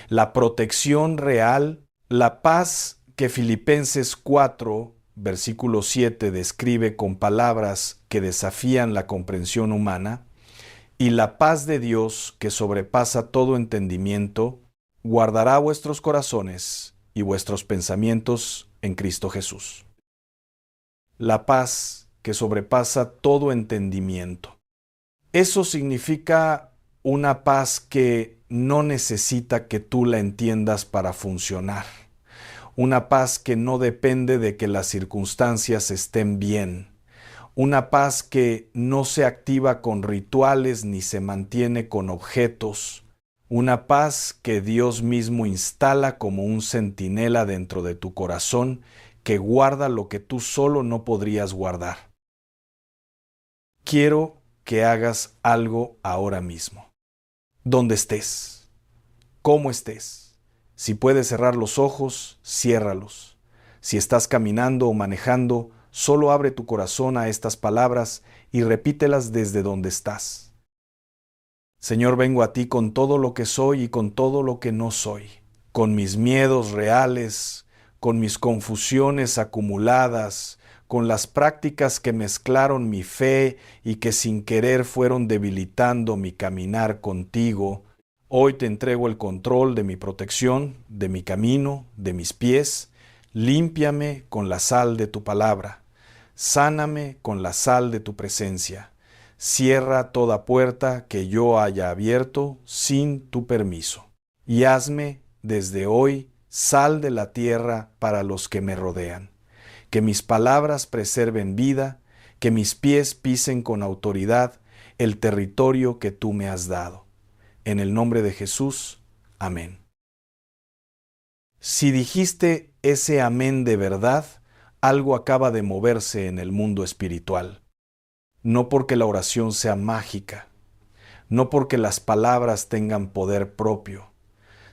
La protección real, la paz que Filipenses 4, versículo 7 describe con palabras que desafían la comprensión humana, y la paz de Dios que sobrepasa todo entendimiento, guardará vuestros corazones y vuestros pensamientos en Cristo Jesús. La paz que sobrepasa todo entendimiento. Eso significa una paz que no necesita que tú la entiendas para funcionar. Una paz que no depende de que las circunstancias estén bien. Una paz que no se activa con rituales ni se mantiene con objetos. Una paz que Dios mismo instala como un centinela dentro de tu corazón que guarda lo que tú solo no podrías guardar. Quiero que hagas algo ahora mismo. Donde estés, cómo estés. Si puedes cerrar los ojos, ciérralos. Si estás caminando o manejando, solo abre tu corazón a estas palabras y repítelas desde donde estás. Señor, vengo a ti con todo lo que soy y con todo lo que no soy, con mis miedos reales, con mis confusiones acumuladas, con las prácticas que mezclaron mi fe y que sin querer fueron debilitando mi caminar contigo. Hoy te entrego el control de mi protección, de mi camino, de mis pies. Límpiame con la sal de tu palabra. Sáname con la sal de tu presencia. Cierra toda puerta que yo haya abierto sin tu permiso. Y hazme desde hoy sal de la tierra para los que me rodean. Que mis palabras preserven vida, que mis pies pisen con autoridad el territorio que tú me has dado. En el nombre de Jesús, amén. Si dijiste ese amén de verdad, algo acaba de moverse en el mundo espiritual. No porque la oración sea mágica, no porque las palabras tengan poder propio,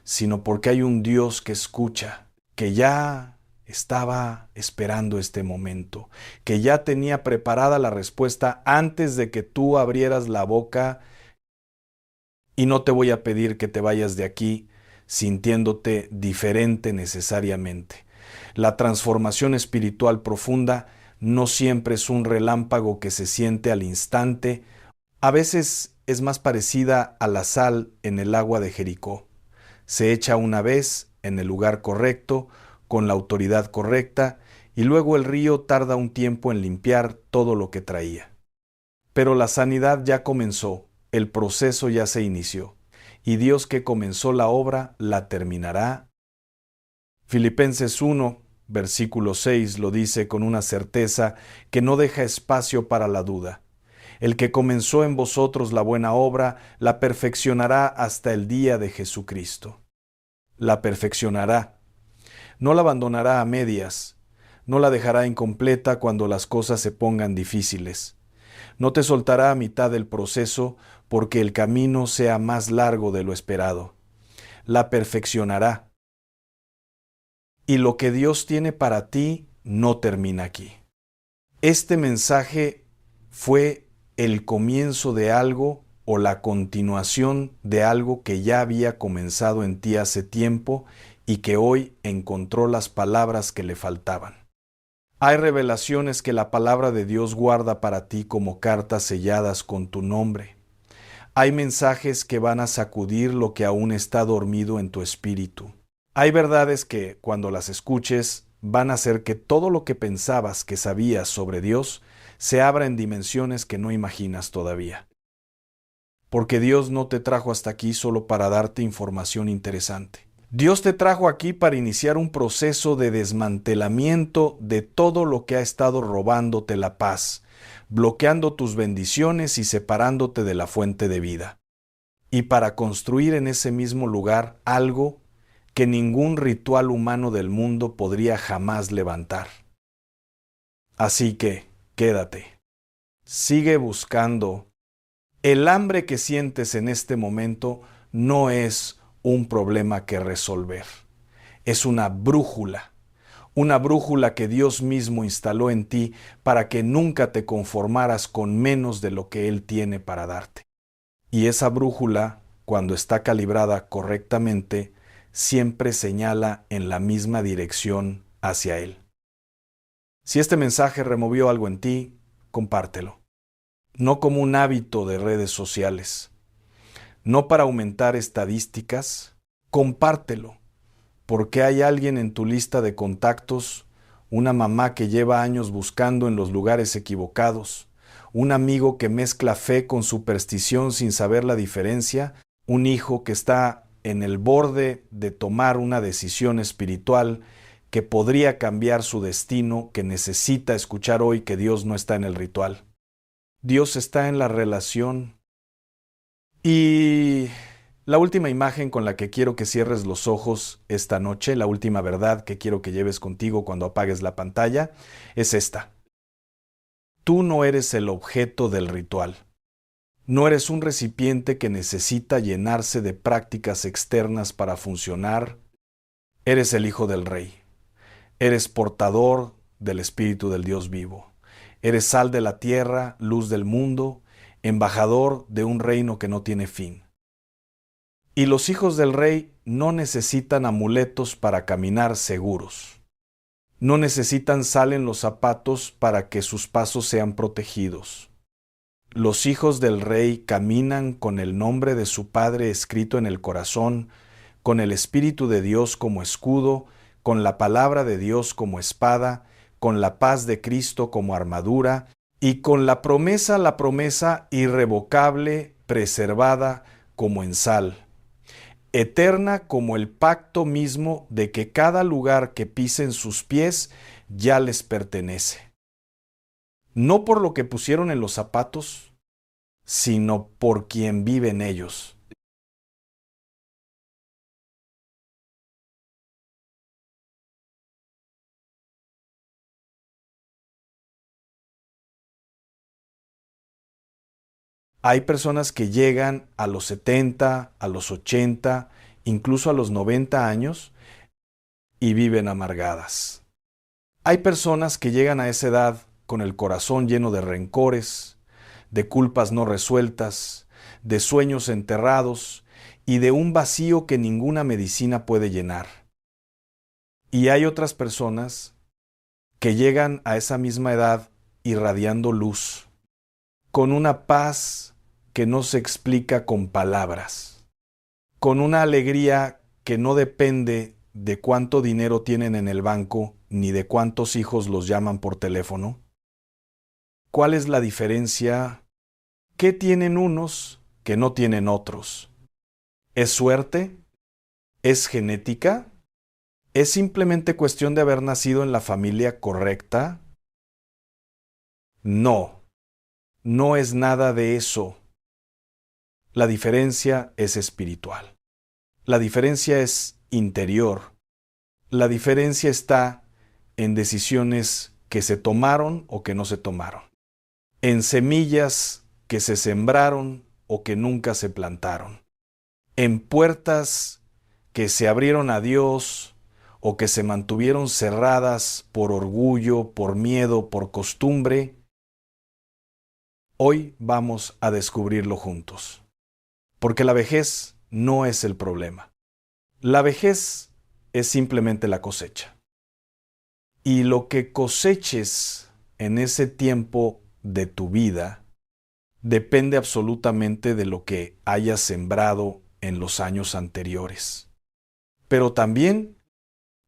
sino porque hay un Dios que escucha, que ya estaba esperando este momento, que ya tenía preparada la respuesta antes de que tú abrieras la boca. Y no te voy a pedir que te vayas de aquí sintiéndote diferente necesariamente. La transformación espiritual profunda no siempre es un relámpago que se siente al instante. A veces es más parecida a la sal en el agua de Jericó. Se echa una vez en el lugar correcto, con la autoridad correcta, y luego el río tarda un tiempo en limpiar todo lo que traía. Pero la sanidad ya comenzó. El proceso ya se inició, y Dios que comenzó la obra la terminará. Filipenses 1, versículo 6 lo dice con una certeza que no deja espacio para la duda. El que comenzó en vosotros la buena obra, la perfeccionará hasta el día de Jesucristo. La perfeccionará. No la abandonará a medias, no la dejará incompleta cuando las cosas se pongan difíciles. No te soltará a mitad del proceso porque el camino sea más largo de lo esperado. La perfeccionará. Y lo que Dios tiene para ti no termina aquí. Este mensaje fue el comienzo de algo o la continuación de algo que ya había comenzado en ti hace tiempo y que hoy encontró las palabras que le faltaban. Hay revelaciones que la palabra de Dios guarda para ti como cartas selladas con tu nombre. Hay mensajes que van a sacudir lo que aún está dormido en tu espíritu. Hay verdades que, cuando las escuches, van a hacer que todo lo que pensabas que sabías sobre Dios se abra en dimensiones que no imaginas todavía. Porque Dios no te trajo hasta aquí solo para darte información interesante. Dios te trajo aquí para iniciar un proceso de desmantelamiento de todo lo que ha estado robándote la paz, bloqueando tus bendiciones y separándote de la fuente de vida. Y para construir en ese mismo lugar algo que ningún ritual humano del mundo podría jamás levantar. Así que, quédate. Sigue buscando. El hambre que sientes en este momento no es un problema que resolver. Es una brújula que Dios mismo instaló en ti para que nunca te conformaras con menos de lo que Él tiene para darte. Y esa brújula, cuando está calibrada correctamente, siempre señala en la misma dirección hacia Él. Si este mensaje removió algo en ti, compártelo. No como un hábito de redes sociales, no para aumentar estadísticas, compártelo, porque hay alguien en tu lista de contactos, una mamá que lleva años buscando en los lugares equivocados, un amigo que mezcla fe con superstición sin saber la diferencia, un hijo que está en el borde de tomar una decisión espiritual que podría cambiar su destino, que necesita escuchar hoy que Dios no está en el ritual. Dios está en la relación. Y la última imagen con la que quiero que cierres los ojos esta noche, la última verdad que quiero que lleves contigo cuando apagues la pantalla, es esta. Tú no eres el objeto del ritual. No eres un recipiente que necesita llenarse de prácticas externas para funcionar. Eres el Hijo del Rey. Eres portador del Espíritu del Dios vivo. Eres sal de la tierra, luz del mundo, embajador de un reino que no tiene fin. Y los hijos del Rey no necesitan amuletos para caminar seguros. No necesitan sal en los zapatos para que sus pasos sean protegidos. Los hijos del Rey caminan con el nombre de su Padre escrito en el corazón, con el Espíritu de Dios como escudo, con la palabra de Dios como espada, con la paz de Cristo como armadura, y con la promesa irrevocable, preservada como en sal, eterna como el pacto mismo de que cada lugar que pisen sus pies ya les pertenece. No por lo que pusieron en los zapatos, sino por quien vive en ellos. Hay personas que llegan a los 70, a los 80, incluso a los 90 años y viven amargadas. Hay personas que llegan a esa edad con el corazón lleno de rencores, de culpas no resueltas, de sueños enterrados y de un vacío que ninguna medicina puede llenar. Y hay otras personas que llegan a esa misma edad irradiando luz, con una paz que no se explica con palabras, con una alegría que no depende de cuánto dinero tienen en el banco ni de cuántos hijos los llaman por teléfono. ¿Cuál es la diferencia? ¿Qué tienen unos que no tienen otros? ¿Es suerte? ¿Es genética? ¿Es simplemente cuestión de haber nacido en la familia correcta? No, no es nada de eso. La diferencia es espiritual. La diferencia es interior. La diferencia está en decisiones que se tomaron o que no se tomaron, en semillas que se sembraron o que nunca se plantaron, en puertas que se abrieron a Dios o que se mantuvieron cerradas por orgullo, por miedo, por costumbre. Hoy vamos a descubrirlo juntos, porque la vejez no es el problema. La vejez es simplemente la cosecha. Y lo que coseches en ese tiempo de tu vida depende absolutamente de lo que hayas sembrado en los años anteriores. Pero también,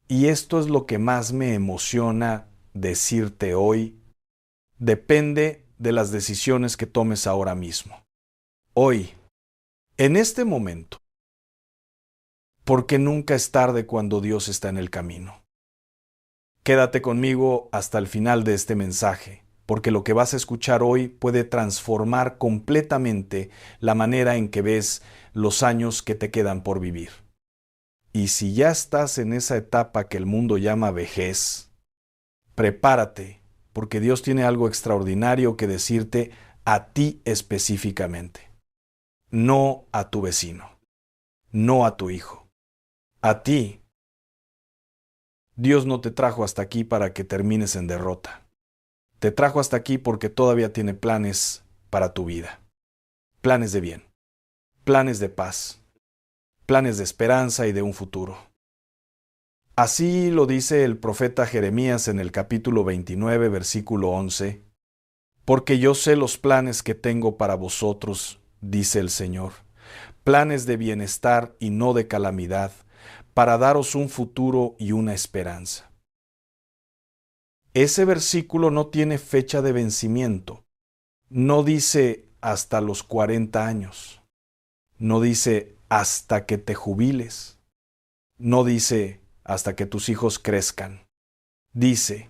y esto es lo que más me emociona decirte hoy, depende de las decisiones que tomes ahora mismo. Hoy, en este momento, porque nunca es tarde cuando Dios está en el camino. Quédate conmigo hasta el final de este mensaje, porque lo que vas a escuchar hoy puede transformar completamente la manera en que ves los años que te quedan por vivir. Y si ya estás en esa etapa que el mundo llama vejez, prepárate, porque Dios tiene algo extraordinario que decirte a ti específicamente, no a tu vecino, no a tu hijo. A ti, Dios no te trajo hasta aquí para que termines en derrota. Te trajo hasta aquí porque todavía tiene planes para tu vida. Planes de bien, planes de paz, planes de esperanza y de un futuro. Así lo dice el profeta Jeremías en el capítulo 29, versículo 11. Porque yo sé los planes que tengo para vosotros, dice el Señor, planes de bienestar y no de calamidad, para daros un futuro y una esperanza. Ese versículo no tiene fecha de vencimiento. No dice hasta los 40 años. No dice hasta que te jubiles. No dice hasta que tus hijos crezcan. Dice,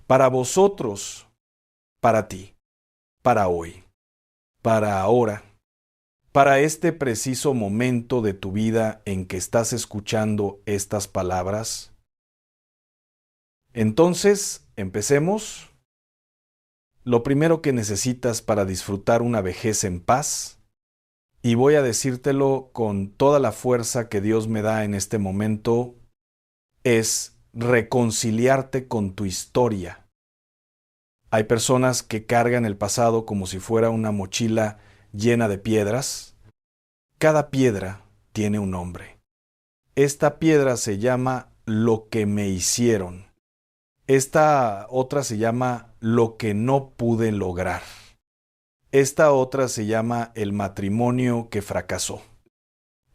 para vosotros, para ti, para hoy, para ahora, para este preciso momento de tu vida en que estás escuchando estas palabras. Entonces, empecemos. Lo primero que necesitas para disfrutar una vejez en paz, y voy a decírtelo con toda la fuerza que Dios me da en este momento, es reconciliarte con tu historia. Hay personas que cargan el pasado como si fuera una mochila llena de piedras. Cada piedra tiene un nombre. Esta piedra se llama lo que me hicieron. Esta otra se llama lo que no pude lograr. Esta otra se llama el matrimonio que fracasó.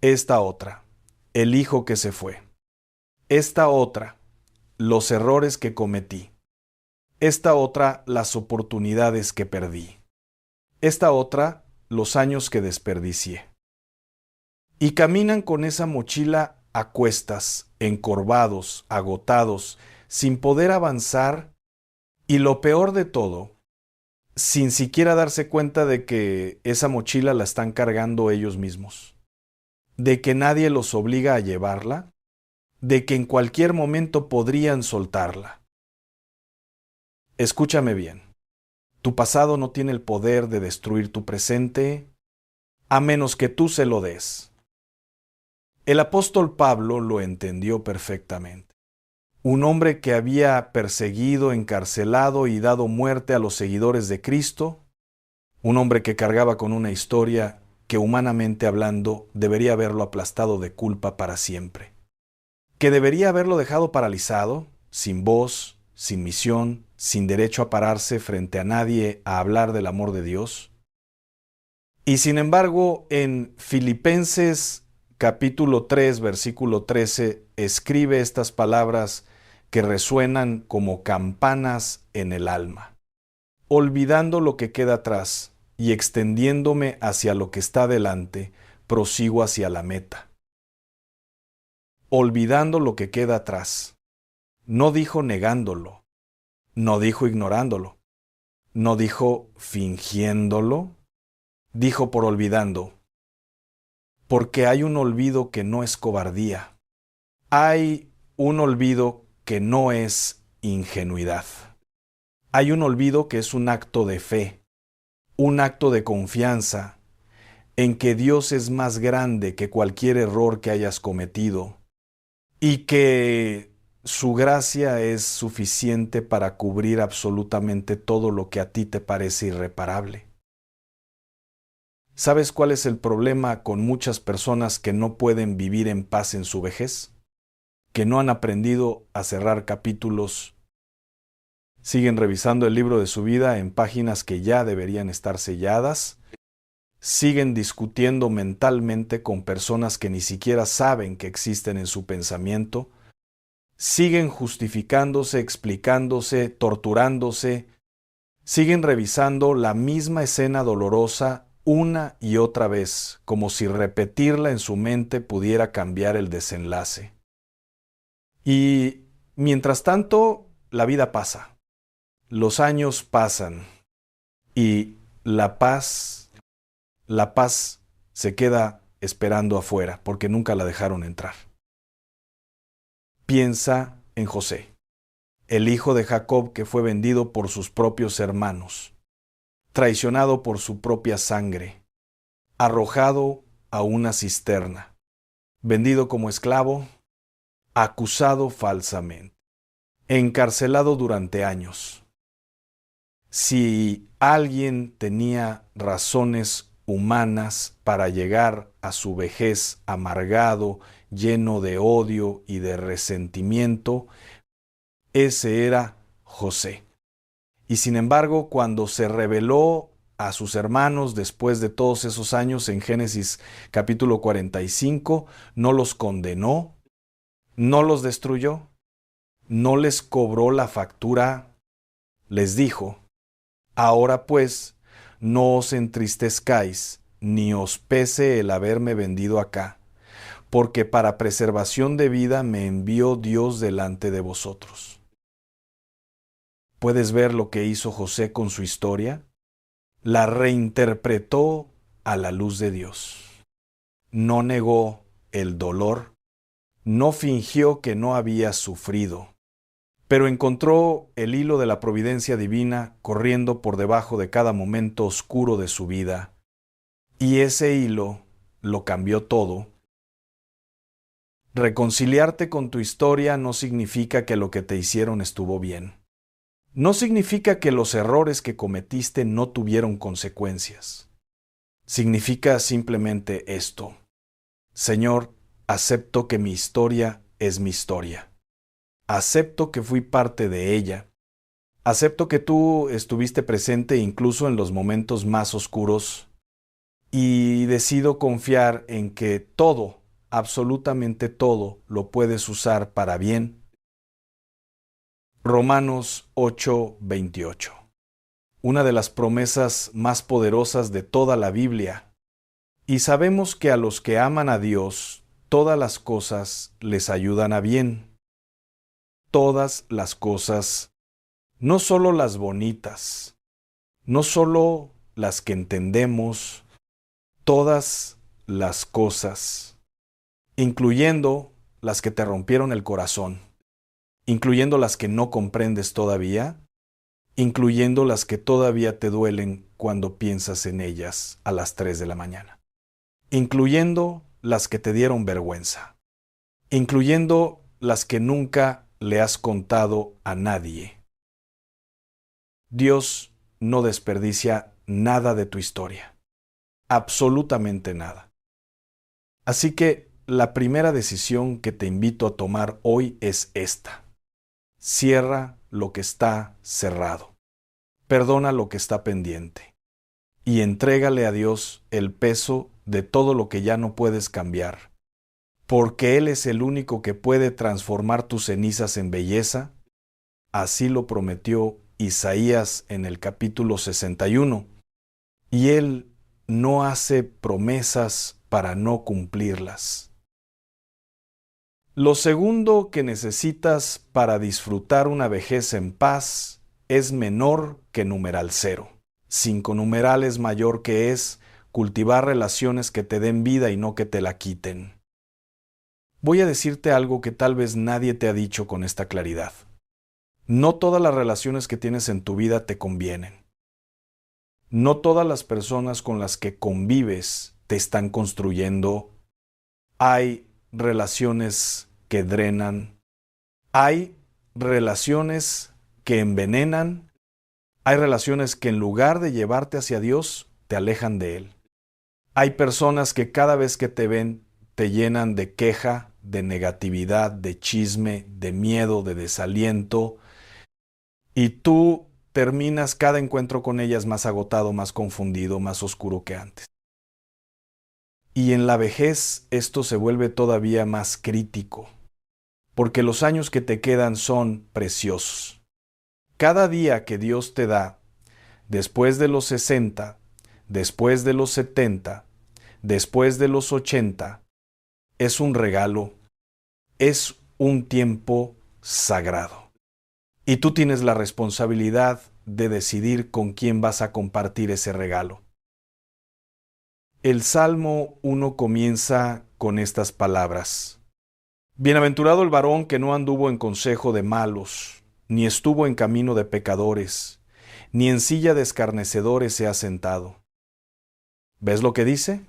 Esta otra, el hijo que se fue. Esta otra, los errores que cometí. Esta otra, las oportunidades que perdí. Esta otra, los años que desperdicié. Y caminan con esa mochila a cuestas, encorvados, agotados, sin poder avanzar, y lo peor de todo, sin siquiera darse cuenta de que esa mochila la están cargando ellos mismos, de que nadie los obliga a llevarla, de que en cualquier momento podrían soltarla. Escúchame bien, tu pasado no tiene el poder de destruir tu presente, a menos que tú se lo des. El apóstol Pablo lo entendió perfectamente. Un hombre que había perseguido, encarcelado y dado muerte a los seguidores de Cristo, un hombre que cargaba con una historia que humanamente hablando debería haberlo aplastado de culpa para siempre, que debería haberlo dejado paralizado, sin voz, sin misión, sin derecho a pararse frente a nadie a hablar del amor de Dios. Y sin embargo, en Filipenses capítulo 3, versículo 13, escribe estas palabras que resuenan como campanas en el alma. Olvidando lo que queda atrás y extendiéndome hacia lo que está delante, prosigo hacia la meta. Olvidando lo que queda atrás. No dijo negándolo, no dijo ignorándolo, no dijo fingiéndolo, dijo por olvidando. Porque hay un olvido que no es cobardía. Hay un olvido que no es ingenuidad. Hay un olvido que es un acto de fe, un acto de confianza en que Dios es más grande que cualquier error que hayas cometido y que su gracia es suficiente para cubrir absolutamente todo lo que a ti te parece irreparable. ¿Sabes cuál es el problema con muchas personas que no pueden vivir en paz en su vejez? Que no han aprendido a cerrar capítulos. Siguen revisando el libro de su vida en páginas que ya deberían estar selladas. Siguen discutiendo mentalmente con personas que ni siquiera saben que existen en su pensamiento. Siguen justificándose, explicándose, torturándose. Siguen revisando la misma escena dolorosa una y otra vez, como si repetirla en su mente pudiera cambiar el desenlace. Y mientras tanto, la vida pasa, los años pasan y la paz se queda esperando afuera porque nunca la dejaron entrar. Piensa en José, el hijo de Jacob que fue vendido por sus propios hermanos, traicionado por su propia sangre, arrojado a una cisterna, vendido como esclavo, acusado falsamente, encarcelado durante años. Si alguien tenía razones humanas para llegar a su vejez amargado, lleno de odio y de resentimiento, ese era José. Y sin embargo, cuando se reveló a sus hermanos después de todos esos años en Génesis capítulo 45, no los condenó, no los destruyó, no les cobró la factura, les dijo: ahora pues, no os entristezcáis, ni os pese el haberme vendido acá, porque para preservación de vida me envió Dios delante de vosotros. ¿Puedes ver lo que hizo José con su historia? La reinterpretó a la luz de Dios. No negó el dolor, no fingió que no había sufrido, pero encontró el hilo de la providencia divina corriendo por debajo de cada momento oscuro de su vida, y ese hilo lo cambió todo. Reconciliarte con tu historia no significa que lo que te hicieron estuvo bien. No significa que los errores que cometiste no tuvieron consecuencias. Significa simplemente esto: Señor, acepto que mi historia es mi historia. Acepto que fui parte de ella. Acepto que tú estuviste presente incluso en los momentos más oscuros, y decido confiar en que todo, absolutamente todo, lo puedes usar para bien. Romanos 8:28. Una de las promesas más poderosas de toda la Biblia. Y sabemos que a los que aman a Dios, todas las cosas les ayudan a bien. Todas las cosas, no solo las bonitas, no solo las que entendemos, todas las cosas, incluyendo las que te rompieron el corazón, incluyendo las que no comprendes todavía, incluyendo las que todavía te duelen cuando piensas en ellas a las 3 de la mañana, incluyendo las que te dieron vergüenza, incluyendo las que nunca le has contado a nadie. Dios no desperdicia nada de tu historia, absolutamente nada. Así que la primera decisión que te invito a tomar hoy es esta: cierra lo que está cerrado, perdona lo que está pendiente y entrégale a Dios el peso de todo lo que ya no puedes cambiar, porque Él es el único que puede transformar tus cenizas en belleza. Así lo prometió Isaías en el capítulo 61, y Él no hace promesas para no cumplirlas. Lo segundo que necesitas para disfrutar una vejez en paz es menor que numeral 0. 5 numerales mayor que es cultivar relaciones que te den vida y no que te la quiten. Voy a decirte algo que tal vez nadie te ha dicho con esta claridad. No todas las relaciones que tienes en tu vida te convienen. No todas las personas con las que convives te están construyendo. Hay relaciones que drenan. Hay relaciones que envenenan. Hay relaciones que en lugar de llevarte hacia Dios, te alejan de Él. Hay personas que cada vez que te ven, te llenan de queja, de negatividad, de chisme, de miedo, de desaliento, y tú terminas cada encuentro con ellas más agotado, más confundido, más oscuro que antes. Y en la vejez esto se vuelve todavía más crítico, porque los años que te quedan son preciosos. Cada día que Dios te da, después de los 60, después de los 70, después de los 80, es un regalo, es un tiempo sagrado. Y tú tienes la responsabilidad de decidir con quién vas a compartir ese regalo. El Salmo 1 comienza con estas palabras: Bienaventurado el varón que no anduvo en consejo de malos, ni estuvo en camino de pecadores, ni en silla de escarnecedores se ha sentado. ¿Ves lo que dice?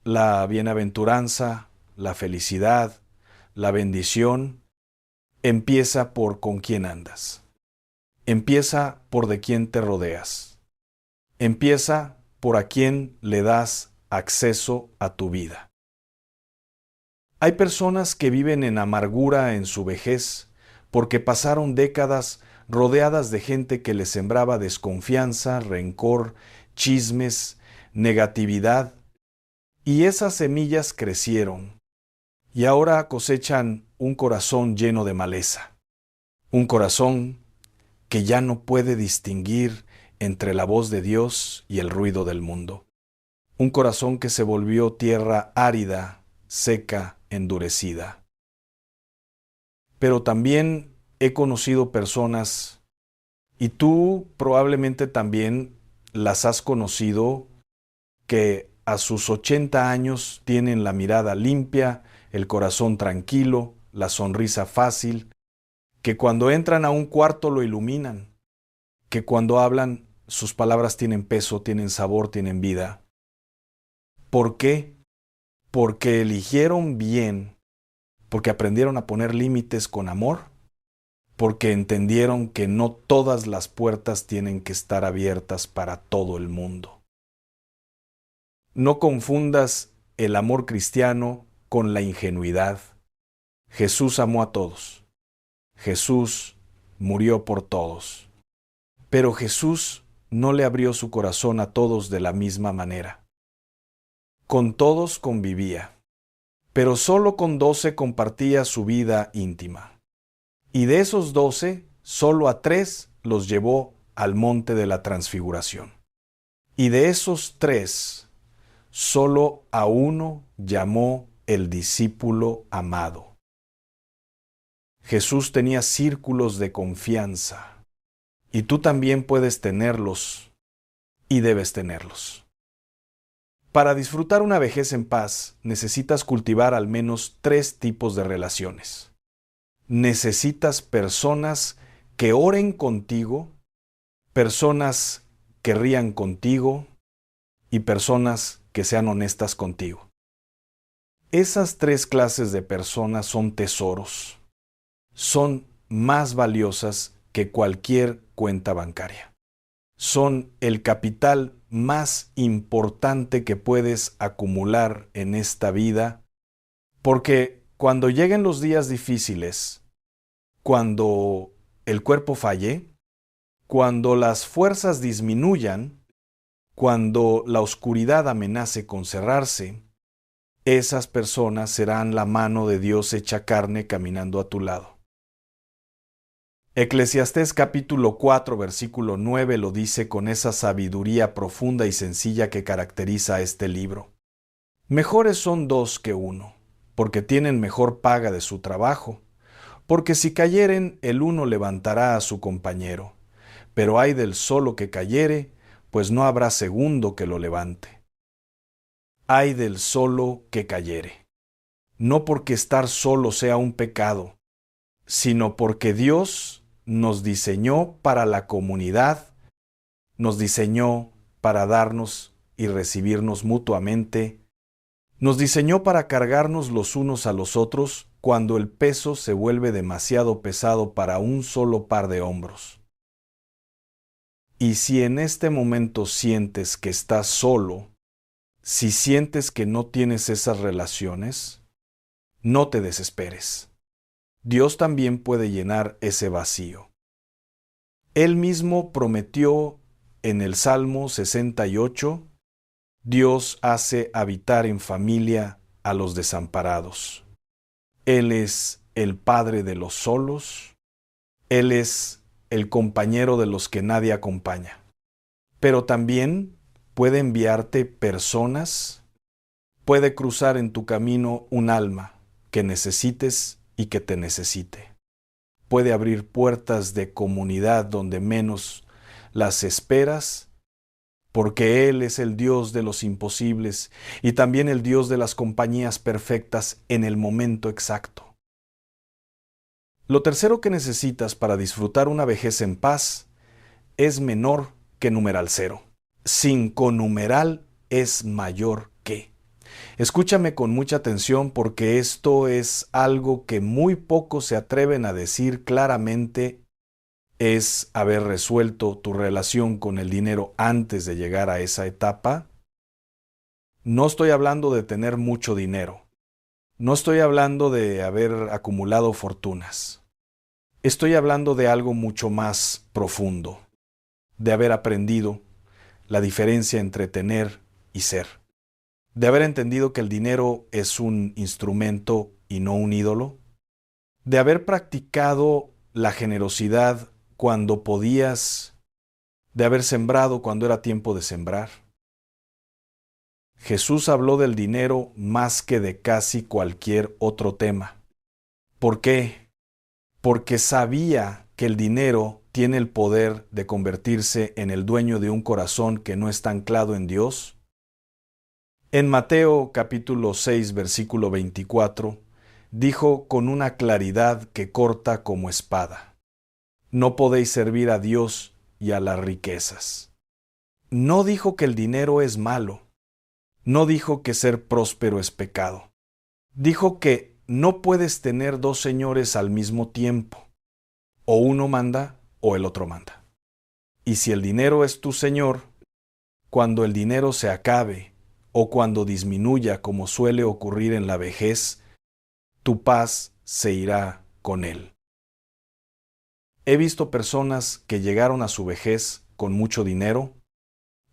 La bienaventuranza, la felicidad, la bendición, empieza por con quién andas. Empieza por de quién te rodeas. Empieza por a quién le das acceso a tu vida. Hay personas que viven en amargura en su vejez porque pasaron décadas rodeadas de gente que les sembraba desconfianza, rencor, chismes, negatividad, y esas semillas crecieron y ahora cosechan un corazón lleno de maleza, un corazón que ya no puede distinguir entre la voz de Dios y el ruido del mundo, un corazón que se volvió tierra árida, seca, endurecida. Pero también he conocido personas, y tú probablemente también las has conocido, que a sus 80 años tienen la mirada limpia, el corazón tranquilo, la sonrisa fácil, que cuando entran a un cuarto lo iluminan, que cuando hablan sus palabras tienen peso, tienen sabor, tienen vida. ¿Por qué? Porque eligieron bien, porque aprendieron a poner límites con amor, porque entendieron que no todas las puertas tienen que estar abiertas para todo el mundo. No confundas el amor cristiano con la ingenuidad. Jesús amó a todos. Jesús murió por todos. Pero Jesús no le abrió su corazón a todos de la misma manera. Con todos convivía, pero solo con 12 compartía su vida íntima. Y de esos 12, solo a 3 los llevó al monte de la transfiguración. Y de esos 3, solo a 1 llamó el discípulo amado. Jesús tenía círculos de confianza, y tú también puedes tenerlos, y debes tenerlos. Para disfrutar una vejez en paz, necesitas cultivar al menos 3 tipos de relaciones. Necesitas personas que oren contigo, personas que rían contigo y personas que sean honestas contigo. Esas 3 clases de personas son tesoros. Son más valiosas que cualquier cuenta bancaria. Son el capital más importante que puedes acumular en esta vida, porque cuando lleguen los días difíciles, cuando el cuerpo falle, cuando las fuerzas disminuyan, cuando la oscuridad amenace con cerrarse, esas personas serán la mano de Dios hecha carne caminando a tu lado. Eclesiastés capítulo 4, versículo 9 lo dice con esa sabiduría profunda y sencilla que caracteriza a este libro. Mejores son 2 que 1, porque tienen mejor paga de su trabajo, porque si cayeren, el uno levantará a su compañero, pero ay del solo que cayere, pues no habrá segundo que lo levante. Ay del solo que cayere, no porque estar solo sea un pecado, sino porque Dios nos diseñó para la comunidad, nos diseñó para darnos y recibirnos mutuamente, nos diseñó para cargarnos los unos a los otros cuando el peso se vuelve demasiado pesado para un solo par de hombros. Y si en este momento sientes que estás solo, si sientes que no tienes esas relaciones, no te desesperes. Dios también puede llenar ese vacío. Él mismo prometió en el Salmo 68, Dios hace habitar en familia a los desamparados. Él es el padre de los solos, Él es el compañero de los que nadie acompaña. Pero también puede enviarte personas, puede cruzar en tu camino un alma que necesites y que te necesite. Puede abrir puertas de comunidad donde menos las esperas, porque Él es el Dios de los imposibles y también el Dios de las compañías perfectas en el momento exacto. Lo tercero que necesitas para disfrutar una vejez en paz es menor que numeral 0. 5 numeral es mayor que. Escúchame con mucha atención porque esto es algo que muy pocos se atreven a decir claramente, es haber resuelto tu relación con el dinero antes de llegar a esa etapa. No estoy hablando de tener mucho dinero. No estoy hablando de haber acumulado fortunas. Estoy hablando de algo mucho más profundo, de haber aprendido la diferencia entre tener y ser, de haber entendido que el dinero es un instrumento y no un ídolo, de haber practicado la generosidad cuando podías, de haber sembrado cuando era tiempo de sembrar. Jesús habló del dinero más que de casi cualquier otro tema. ¿Por qué? Porque sabía que el dinero tiene el poder de convertirse en el dueño de un corazón que no está anclado en Dios. En Mateo capítulo 6, versículo 24, dijo con una claridad que corta como espada: no podéis servir a Dios y a las riquezas. No dijo que el dinero es malo. No dijo que ser próspero es pecado. Dijo que no puedes tener dos señores al mismo tiempo. O uno manda o el otro manda. Y si el dinero es tu señor, cuando el dinero se acabe o cuando disminuya, como suele ocurrir en la vejez, tu paz se irá con él. He visto personas que llegaron a su vejez con mucho dinero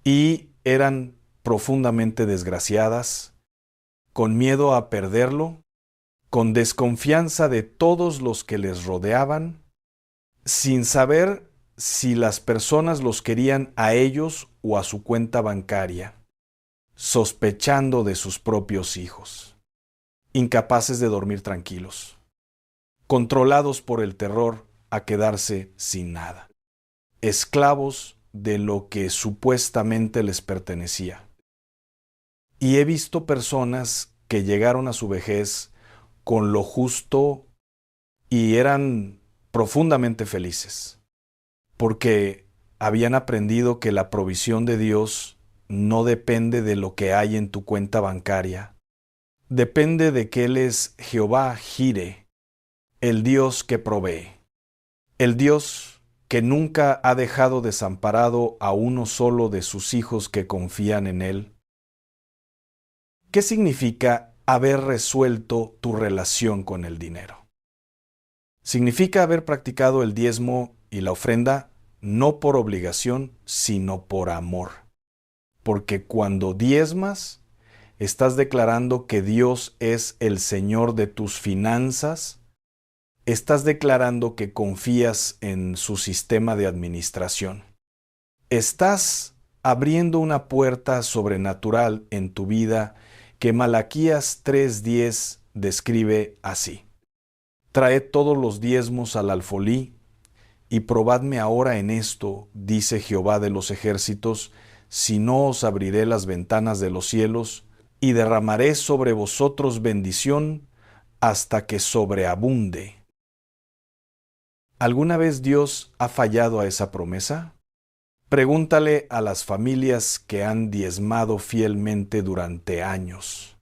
y eran profundamente desgraciadas, con miedo a perderlo, con desconfianza de todos los que les rodeaban, sin saber si las personas los querían a ellos o a su cuenta bancaria, sospechando de sus propios hijos, incapaces de dormir tranquilos, controlados por el terror a quedarse sin nada, esclavos de lo que supuestamente les pertenecía. Y he visto personas que llegaron a su vejez con lo justo y eran profundamente felices, porque habían aprendido que la provisión de Dios no depende de lo que hay en tu cuenta bancaria, depende de que Él es Jehová Jireh, el Dios que provee, el Dios que nunca ha dejado desamparado a uno solo de sus hijos que confían en Él. ¿Qué significa haber resuelto tu relación con el dinero? Significa haber practicado el diezmo y la ofrenda no por obligación, sino por amor. Porque cuando diezmas, estás declarando que Dios es el Señor de tus finanzas, estás declarando que confías en su sistema de administración. Estás abriendo una puerta sobrenatural en tu vida que Malaquías 3:10 describe así: traed todos los diezmos al alfolí, y probadme ahora en esto, dice Jehová de los ejércitos, si no os abriré las ventanas de los cielos, y derramaré sobre vosotros bendición hasta que sobreabunde. ¿Alguna vez Dios ha fallado a esa promesa? Pregúntale a las familias que han diezmado fielmente durante años.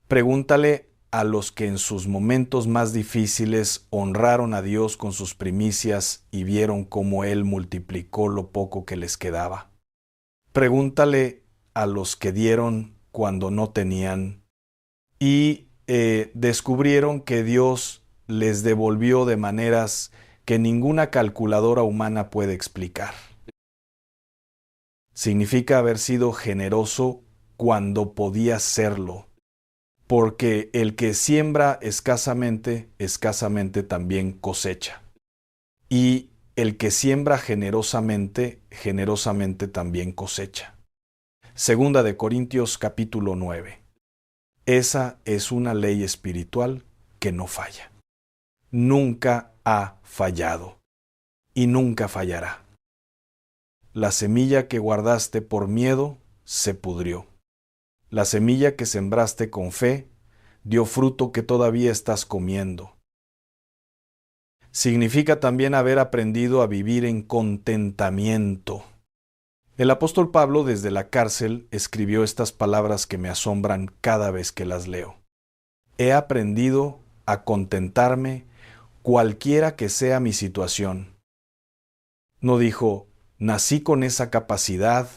Pregúntale a los que en sus momentos más difíciles honraron a Dios con sus primicias y vieron cómo Él multiplicó lo poco que les quedaba. Pregúntale a los que dieron cuando no tenían y descubrieron que Dios les devolvió de maneras que ninguna calculadora humana puede explicar. Significa haber sido generoso cuando podía serlo, porque el que siembra escasamente, escasamente también cosecha. Y el que siembra generosamente, generosamente también cosecha. Segunda de Corintios capítulo 9. Esa es una ley espiritual que no falla. Nunca ha fallado y nunca fallará. La semilla que guardaste por miedo se pudrió. La semilla que sembraste con fe dio fruto que todavía estás comiendo. Significa también haber aprendido a vivir en contentamiento. El apóstol Pablo desde la cárcel escribió estas palabras que me asombran cada vez que las leo. He aprendido a contentarme cualquiera que sea mi situación. No dijo, nací con esa capacidad,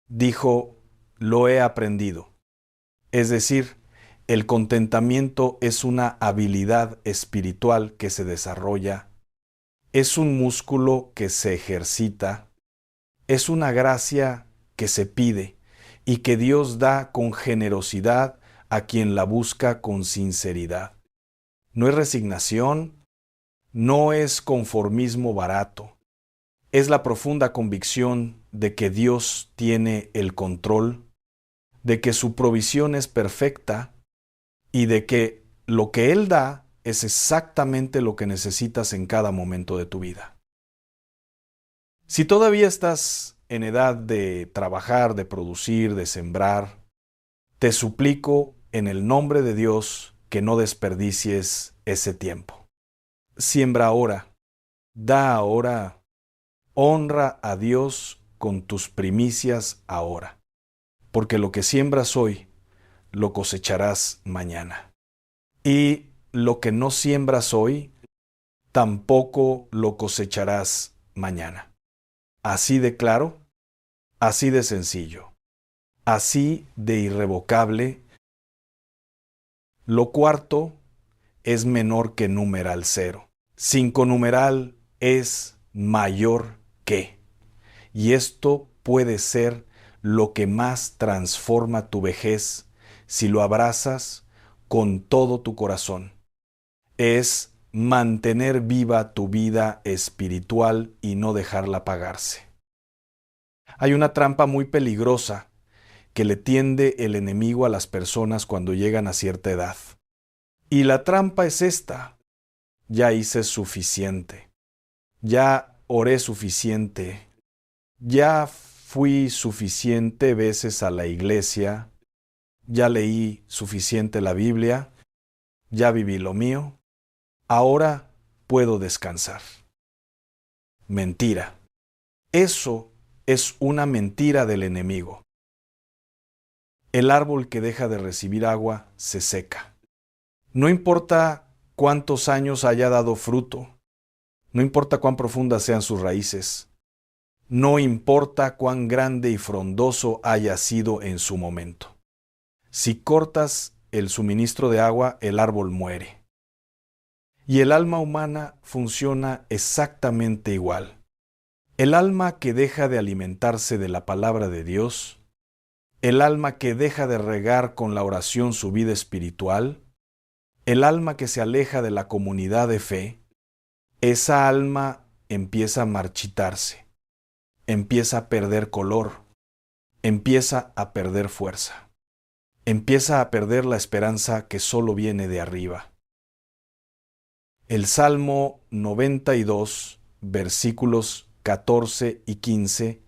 dijo, lo he aprendido. Es decir, el contentamiento es una habilidad espiritual que se desarrolla, es un músculo que se ejercita, es una gracia que se pide y que Dios da con generosidad a quien la busca con sinceridad. No es resignación, no es conformismo barato, es la profunda convicción de que Dios tiene el control, de que su provisión es perfecta y de que lo que Él da es exactamente lo que necesitas en cada momento de tu vida. Si todavía estás en edad de trabajar, de producir, de sembrar, te suplico en el nombre de Dios que no desperdicies ese tiempo. Siembra ahora, da ahora, honra a Dios con tus primicias ahora, porque lo que siembras hoy, lo cosecharás mañana. Y lo que no siembras hoy, tampoco lo cosecharás mañana. Así de claro, así de sencillo, así de irrevocable. Lo cuarto es menor que numeral 0. 5 numeral es mayor que. Y esto puede ser lo que más transforma tu vejez si lo abrazas con todo tu corazón. Es mantener viva tu vida espiritual y no dejarla apagarse. Hay una trampa muy peligrosa que le tiende el enemigo a las personas cuando llegan a cierta edad. Y la trampa es esta: ya hice suficiente, ya oré suficiente, ya fui suficiente veces a la iglesia, ya leí suficiente la Biblia, ya viví lo mío, ahora puedo descansar. Mentira. Eso es una mentira del enemigo. El árbol que deja de recibir agua se seca. No importa cuántos años haya dado fruto, no importa cuán profundas sean sus raíces, no importa cuán grande y frondoso haya sido en su momento. Si cortas el suministro de agua, el árbol muere. Y el alma humana funciona exactamente igual. El alma que deja de alimentarse de la palabra de Dios, el alma que deja de regar con la oración su vida espiritual, el alma que se aleja de la comunidad de fe, esa alma empieza a marchitarse, empieza a perder color, empieza a perder fuerza, empieza a perder la esperanza que solo viene de arriba. El Salmo 92, versículos 14 y 15,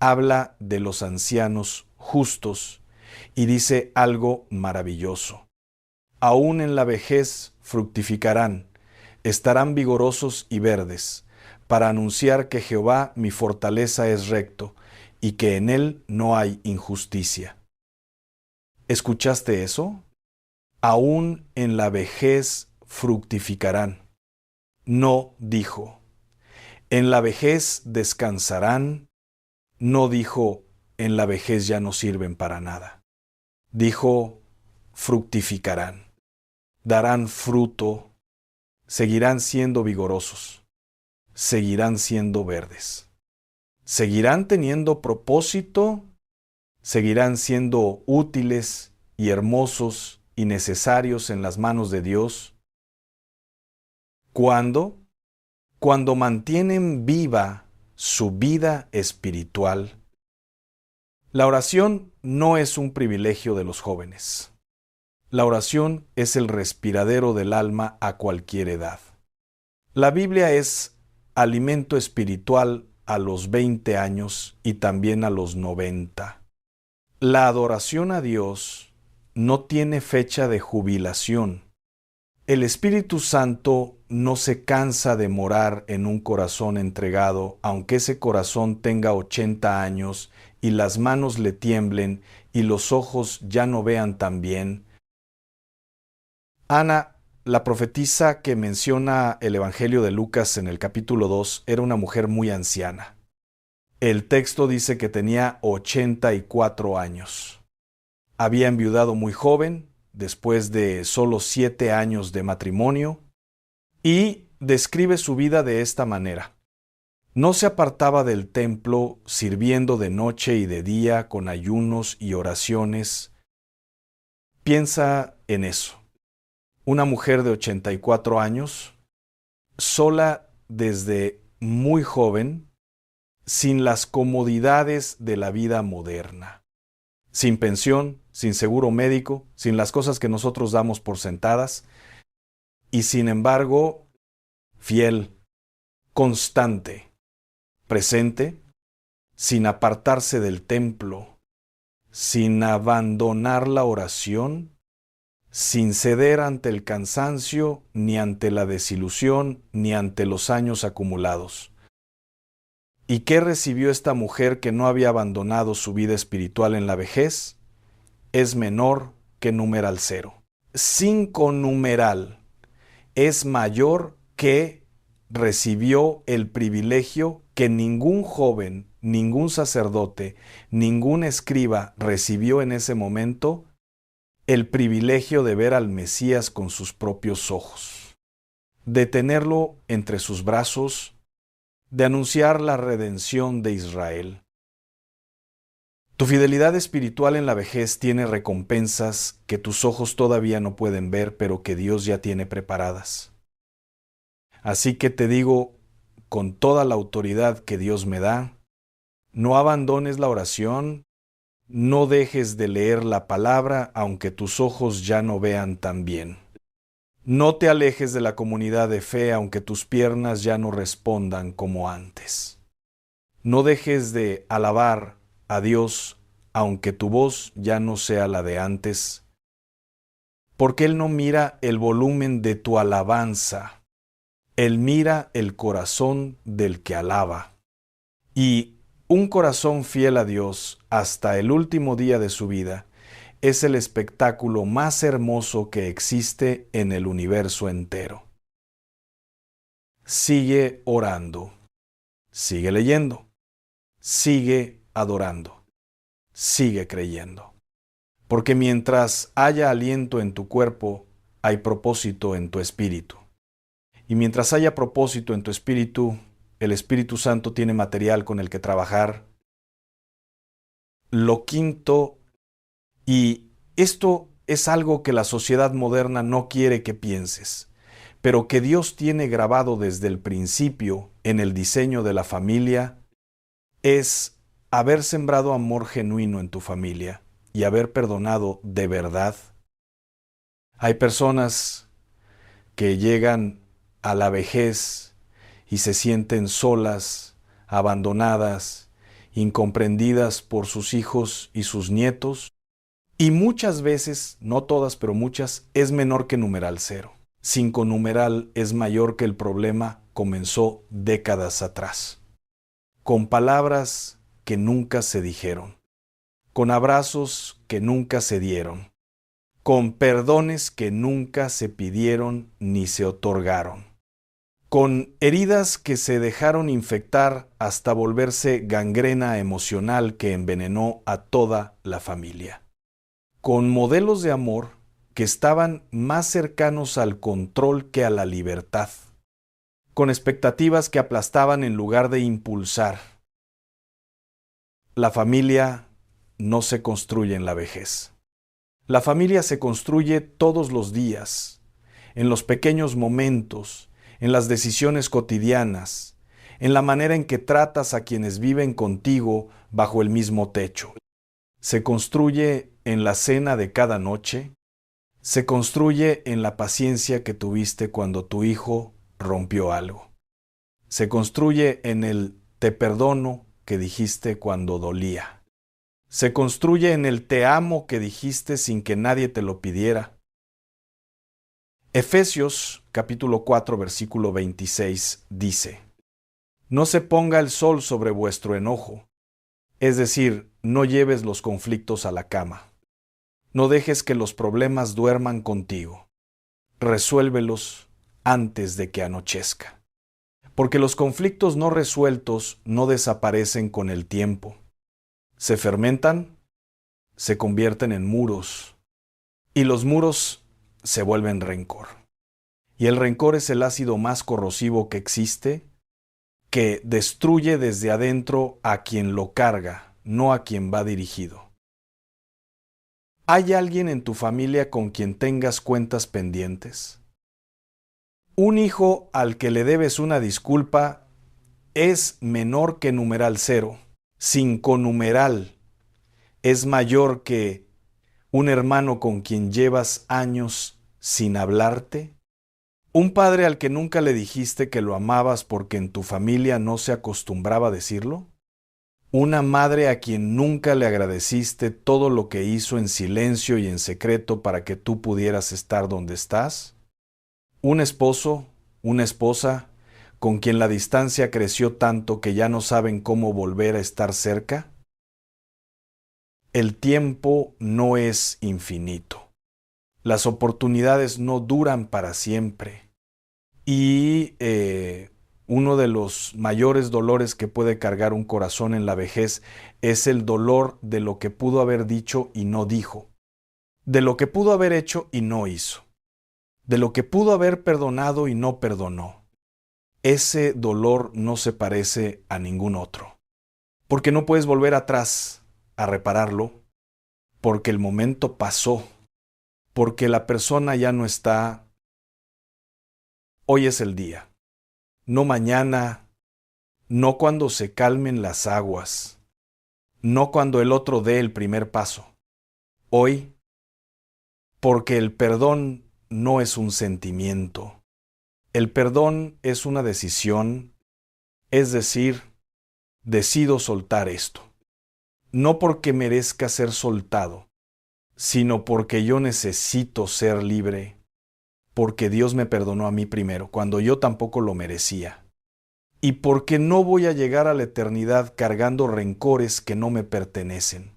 habla de los ancianos justos y dice algo maravilloso. Aún en la vejez fructificarán, estarán vigorosos y verdes, para anunciar que Jehová mi fortaleza es recto, y que en él no hay injusticia. ¿Escuchaste eso? Aún en la vejez fructificarán. No dijo, en la vejez descansarán. No dijo, en la vejez ya no sirven para nada. Dijo, fructificarán. Darán fruto, seguirán siendo vigorosos, seguirán siendo verdes, seguirán teniendo propósito, seguirán siendo útiles y hermosos y necesarios en las manos de Dios. ¿Cuándo? Cuando mantienen viva su vida espiritual. La oración no es un privilegio de los jóvenes. La oración es el respiradero del alma a cualquier edad. La Biblia es alimento espiritual a los 20 años y también a los 90. La adoración a Dios no tiene fecha de jubilación. El Espíritu Santo no se cansa de morar en un corazón entregado, aunque ese corazón tenga 80 años y las manos le tiemblen y los ojos ya no vean tan bien. Ana, la profetisa que menciona el Evangelio de Lucas en el capítulo 2, era una mujer muy anciana. El texto dice que tenía 84 años. Había enviudado muy joven, después de solo 7 años de matrimonio, y describe su vida de esta manera. No se apartaba del templo, sirviendo de noche y de día con ayunos y oraciones. Piensa en eso. Una mujer de 84 años, sola desde muy joven, sin las comodidades de la vida moderna, sin pensión, sin seguro médico, sin las cosas que nosotros damos por sentadas, y sin embargo, fiel, constante, presente, sin apartarse del templo, sin abandonar la oración, sin ceder ante el cansancio, ni ante la desilusión, ni ante los años acumulados. ¿Y qué recibió esta mujer que no había abandonado su vida espiritual en la vejez? Es menor que numeral 0. 5 numeral es mayor que recibió el privilegio que ningún joven, ningún sacerdote, ningún escriba recibió en ese momento, el privilegio de ver al Mesías con sus propios ojos, de tenerlo entre sus brazos, de anunciar la redención de Israel. Tu fidelidad espiritual en la vejez tiene recompensas que tus ojos todavía no pueden ver, pero que Dios ya tiene preparadas. Así que te digo, con toda la autoridad que Dios me da, no abandones la oración, no dejes de leer la palabra aunque tus ojos ya no vean tan bien. No te alejes de la comunidad de fe aunque tus piernas ya no respondan como antes. No dejes de alabar a Dios aunque tu voz ya no sea la de antes, porque Él no mira el volumen de tu alabanza, Él mira el corazón del que alaba. Y un corazón fiel a Dios hasta el último día de su vida es el espectáculo más hermoso que existe en el universo entero. Sigue orando, sigue leyendo, sigue adorando, sigue creyendo. Porque mientras haya aliento en tu cuerpo, hay propósito en tu espíritu. Y mientras haya propósito en tu espíritu, el Espíritu Santo tiene material con el que trabajar. Lo quinto, y esto es algo que la sociedad moderna no quiere que pienses, pero que Dios tiene grabado desde el principio en el diseño de la familia, es haber sembrado amor genuino en tu familia y haber perdonado de verdad. Hay personas que llegan a la vejez y se sienten solas, abandonadas, incomprendidas por sus hijos y sus nietos, y muchas veces, no todas, pero muchas, es menor que numeral 0. 5 numeral es mayor que el problema comenzó décadas atrás, con palabras que nunca se dijeron, con abrazos que nunca se dieron, con perdones que nunca se pidieron ni se otorgaron, con heridas que se dejaron infectar hasta volverse gangrena emocional que envenenó a toda la familia, con modelos de amor que estaban más cercanos al control que a la libertad, con expectativas que aplastaban en lugar de impulsar. La familia no se construye en la vejez. La familia se construye todos los días, en los pequeños momentos, en las decisiones cotidianas, en la manera en que tratas a quienes viven contigo bajo el mismo techo. Se construye en la cena de cada noche, se construye en la paciencia que tuviste cuando tu hijo rompió algo. Se construye en el te perdono que dijiste cuando dolía. Se construye en el te amo que dijiste sin que nadie te lo pidiera. Efesios capítulo 4 versículo 26 dice: No se ponga el sol sobre vuestro enojo, es decir, no lleves los conflictos a la cama. No dejes que los problemas duerman contigo. Resuélvelos antes de que anochezca. Porque los conflictos no resueltos no desaparecen con el tiempo. Se fermentan, se convierten en muros, y los muros se vuelven rencor. Y el rencor es el ácido más corrosivo que existe, que destruye desde adentro a quien lo carga, no a quien va dirigido. ¿Hay alguien en tu familia con quien tengas cuentas pendientes? Un hijo al que le debes una disculpa es menor que numeral 0. Sin conumeral es mayor que un hermano con quien llevas años sin hablarte. Un padre al que nunca le dijiste que lo amabas porque en tu familia no se acostumbraba a decirlo. Una madre a quien nunca le agradeciste todo lo que hizo en silencio y en secreto para que tú pudieras estar donde estás. Un esposo, una esposa, con quien la distancia creció tanto que ya no saben cómo volver a estar cerca. El tiempo no es infinito. Las oportunidades no duran para siempre. Y uno de los mayores dolores que puede cargar un corazón en la vejez es el dolor de lo que pudo haber dicho y no dijo, de lo que pudo haber hecho y no hizo, de lo que pudo haber perdonado y no perdonó. Ese dolor no se parece a ningún otro, porque no puedes volver atrás a repararlo, porque el momento pasó, porque la persona ya no está. Hoy es el día, no mañana, no cuando se calmen las aguas, no cuando el otro dé el primer paso. Hoy, porque el perdón no es un sentimiento. El perdón es una decisión, es decir, decido soltar esto. No porque merezca ser soltado, sino porque yo necesito ser libre, porque Dios me perdonó a mí primero, cuando yo tampoco lo merecía. Y porque no voy a llegar a la eternidad cargando rencores que no me pertenecen.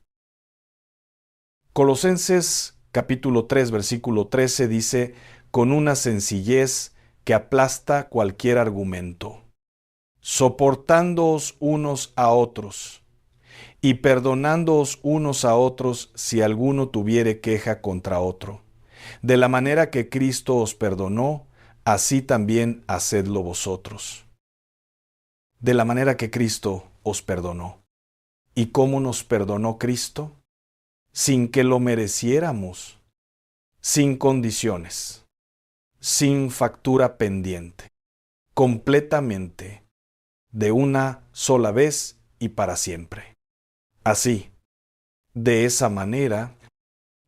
Colosenses capítulo 3, versículo 13 dice, con una sencillez que aplasta cualquier argumento, soportándoos unos a otros y perdonándoos unos a otros si alguno tuviere queja contra otro. De la manera que Cristo os perdonó, así también hacedlo vosotros. De la manera que Cristo os perdonó. ¿Y cómo nos perdonó Cristo? Sin que lo mereciéramos, sin condiciones, sin factura pendiente, completamente, de una sola vez y para siempre. Así, de esa manera,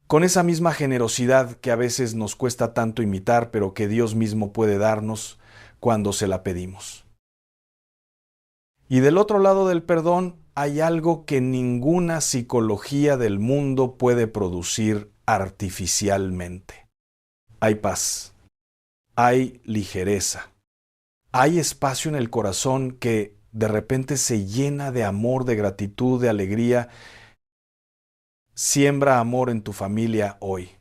con esa misma generosidad que a veces nos cuesta tanto imitar, pero que Dios mismo puede darnos cuando se la pedimos. Y del otro lado del perdón hay algo que ninguna psicología del mundo puede producir artificialmente. Hay paz, hay ligereza, hay espacio en el corazón que de repente se llena de amor, de gratitud, de alegría. Siembra amor en tu familia hoy.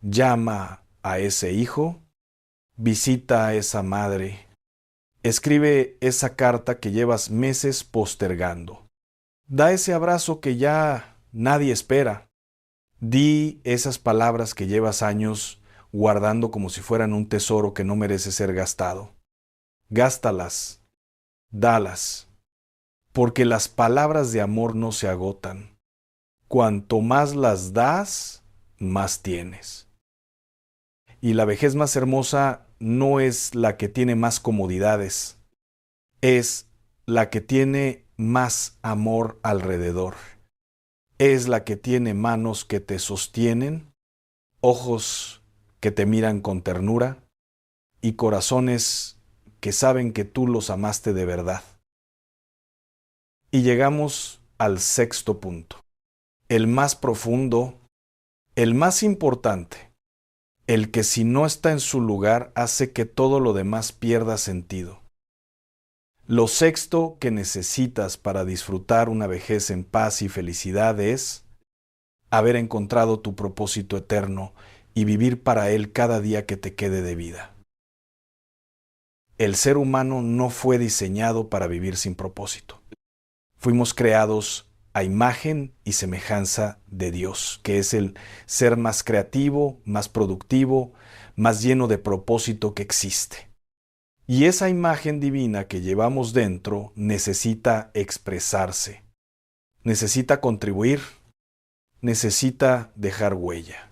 Llama a ese hijo, visita a esa madre, escribe esa carta que llevas meses postergando. Da ese abrazo que ya nadie espera. Di esas palabras que llevas años guardando como si fueran un tesoro que no merece ser gastado. Gástalas, dalas, porque las palabras de amor no se agotan. Cuanto más las das, más tienes. Y la vejez más hermosa no es la que tiene más comodidades, es la que tiene más amor alrededor. Es la que tiene manos que te sostienen, ojos que te miran con ternura y corazones que saben que tú los amaste de verdad. Y llegamos al sexto punto, el más profundo, el más importante, el que si no está en su lugar hace que todo lo demás pierda sentido. Lo sexto que necesitas para disfrutar una vejez en paz y felicidad es haber encontrado tu propósito eterno y vivir para él cada día que te quede de vida. El ser humano no fue diseñado para vivir sin propósito. Fuimos creados a imagen y semejanza de Dios, que es el ser más creativo, más productivo, más lleno de propósito que existe. Y esa imagen divina que llevamos dentro necesita expresarse, necesita contribuir, necesita dejar huella,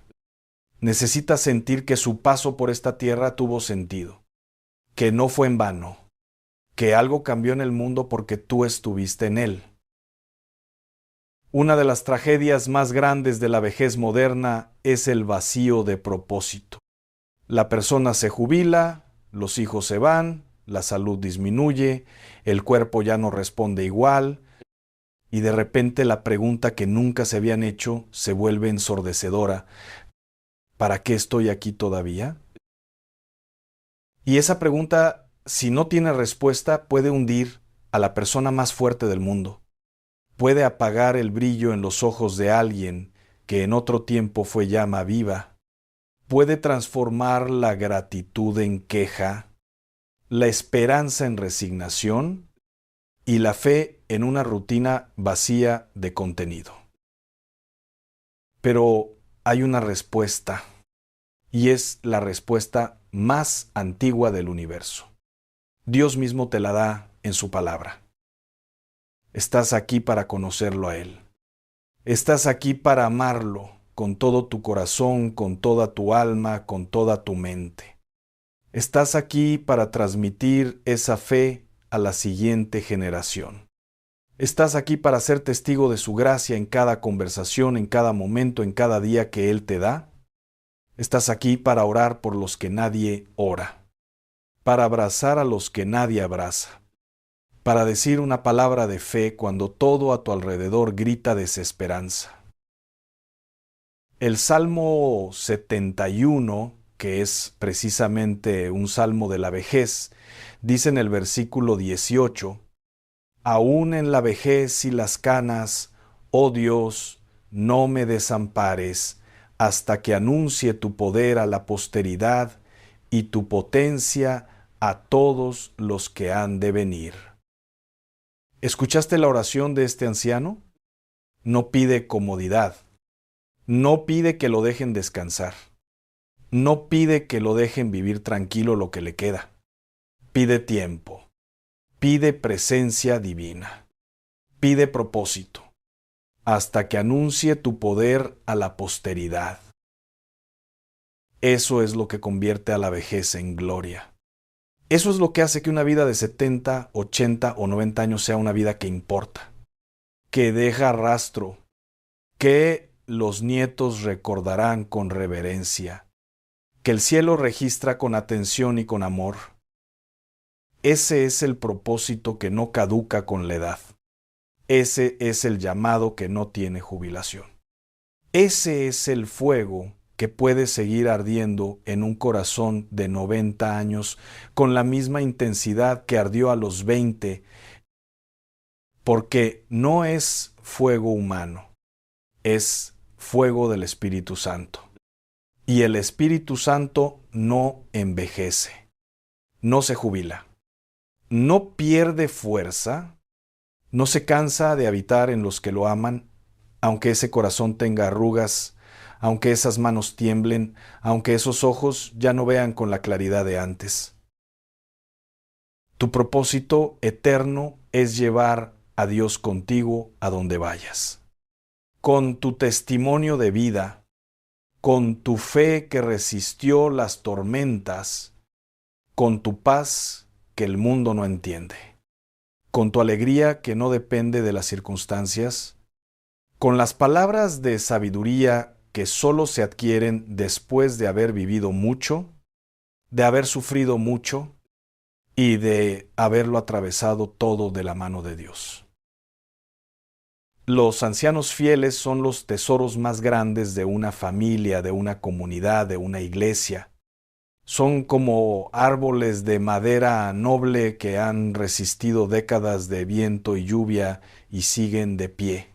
necesita sentir que su paso por esta tierra tuvo sentido, que no fue en vano, que algo cambió en el mundo porque tú estuviste en él. Una de las tragedias más grandes de la vejez moderna es el vacío de propósito. La persona se jubila, los hijos se van, la salud disminuye, el cuerpo ya no responde igual, y de repente la pregunta que nunca se habían hecho se vuelve ensordecedora. ¿Para qué estoy aquí todavía? Y esa pregunta, si no tiene respuesta, puede hundir a la persona más fuerte del mundo. Puede apagar el brillo en los ojos de alguien que en otro tiempo fue llama viva. Puede transformar la gratitud en queja, la esperanza en resignación y la fe en una rutina vacía de contenido. Pero hay una respuesta, y es la respuesta más antigua del universo. Dios mismo te la da en su palabra. Estás aquí para conocerlo a Él. Estás aquí para amarlo con todo tu corazón, con toda tu alma, con toda tu mente. Estás aquí para transmitir esa fe a la siguiente generación. Estás aquí para ser testigo de su gracia en cada conversación, en cada momento, en cada día que Él te da. Estás aquí para orar por los que nadie ora, para abrazar a los que nadie abraza, para decir una palabra de fe cuando todo a tu alrededor grita desesperanza. El Salmo 71, que es precisamente un salmo de la vejez, dice en el versículo 18, aún en la vejez y las canas, oh Dios, no me desampares, hasta que anuncie tu poder a la posteridad y tu potencia a todos los que han de venir. ¿Escuchaste la oración de este anciano? No pide comodidad, no pide que lo dejen descansar, no pide que lo dejen vivir tranquilo lo que le queda, pide tiempo, pide presencia divina, pide propósito, hasta que anuncie tu poder a la posteridad. Eso es lo que convierte a la vejez en gloria. Eso es lo que hace que una vida de 70, 80 o 90 años sea una vida que importa, que deja rastro, que los nietos recordarán con reverencia, que el cielo registra con atención y con amor. Ese es el propósito que no caduca con la edad. Ese es el llamado que no tiene jubilación. Ese es el fuego que puede seguir ardiendo en un corazón de 90 años con la misma intensidad que ardió a los 20, porque no es fuego humano, es fuego del Espíritu Santo. Y el Espíritu Santo no envejece, no se jubila, no pierde fuerza, no se cansa de habitar en los que lo aman, aunque ese corazón tenga arrugas, aunque esas manos tiemblen, aunque esos ojos ya no vean con la claridad de antes. Tu propósito eterno es llevar a Dios contigo a donde vayas. Con tu testimonio de vida, con tu fe que resistió las tormentas, con tu paz que el mundo no entiende, con tu alegría que no depende de las circunstancias, con las palabras de sabiduría que solo se adquieren después de haber vivido mucho, de haber sufrido mucho y de haberlo atravesado todo de la mano de Dios. Los ancianos fieles son los tesoros más grandes de una familia, de una comunidad, de una iglesia. Son como árboles de madera noble que han resistido décadas de viento y lluvia y siguen de pie.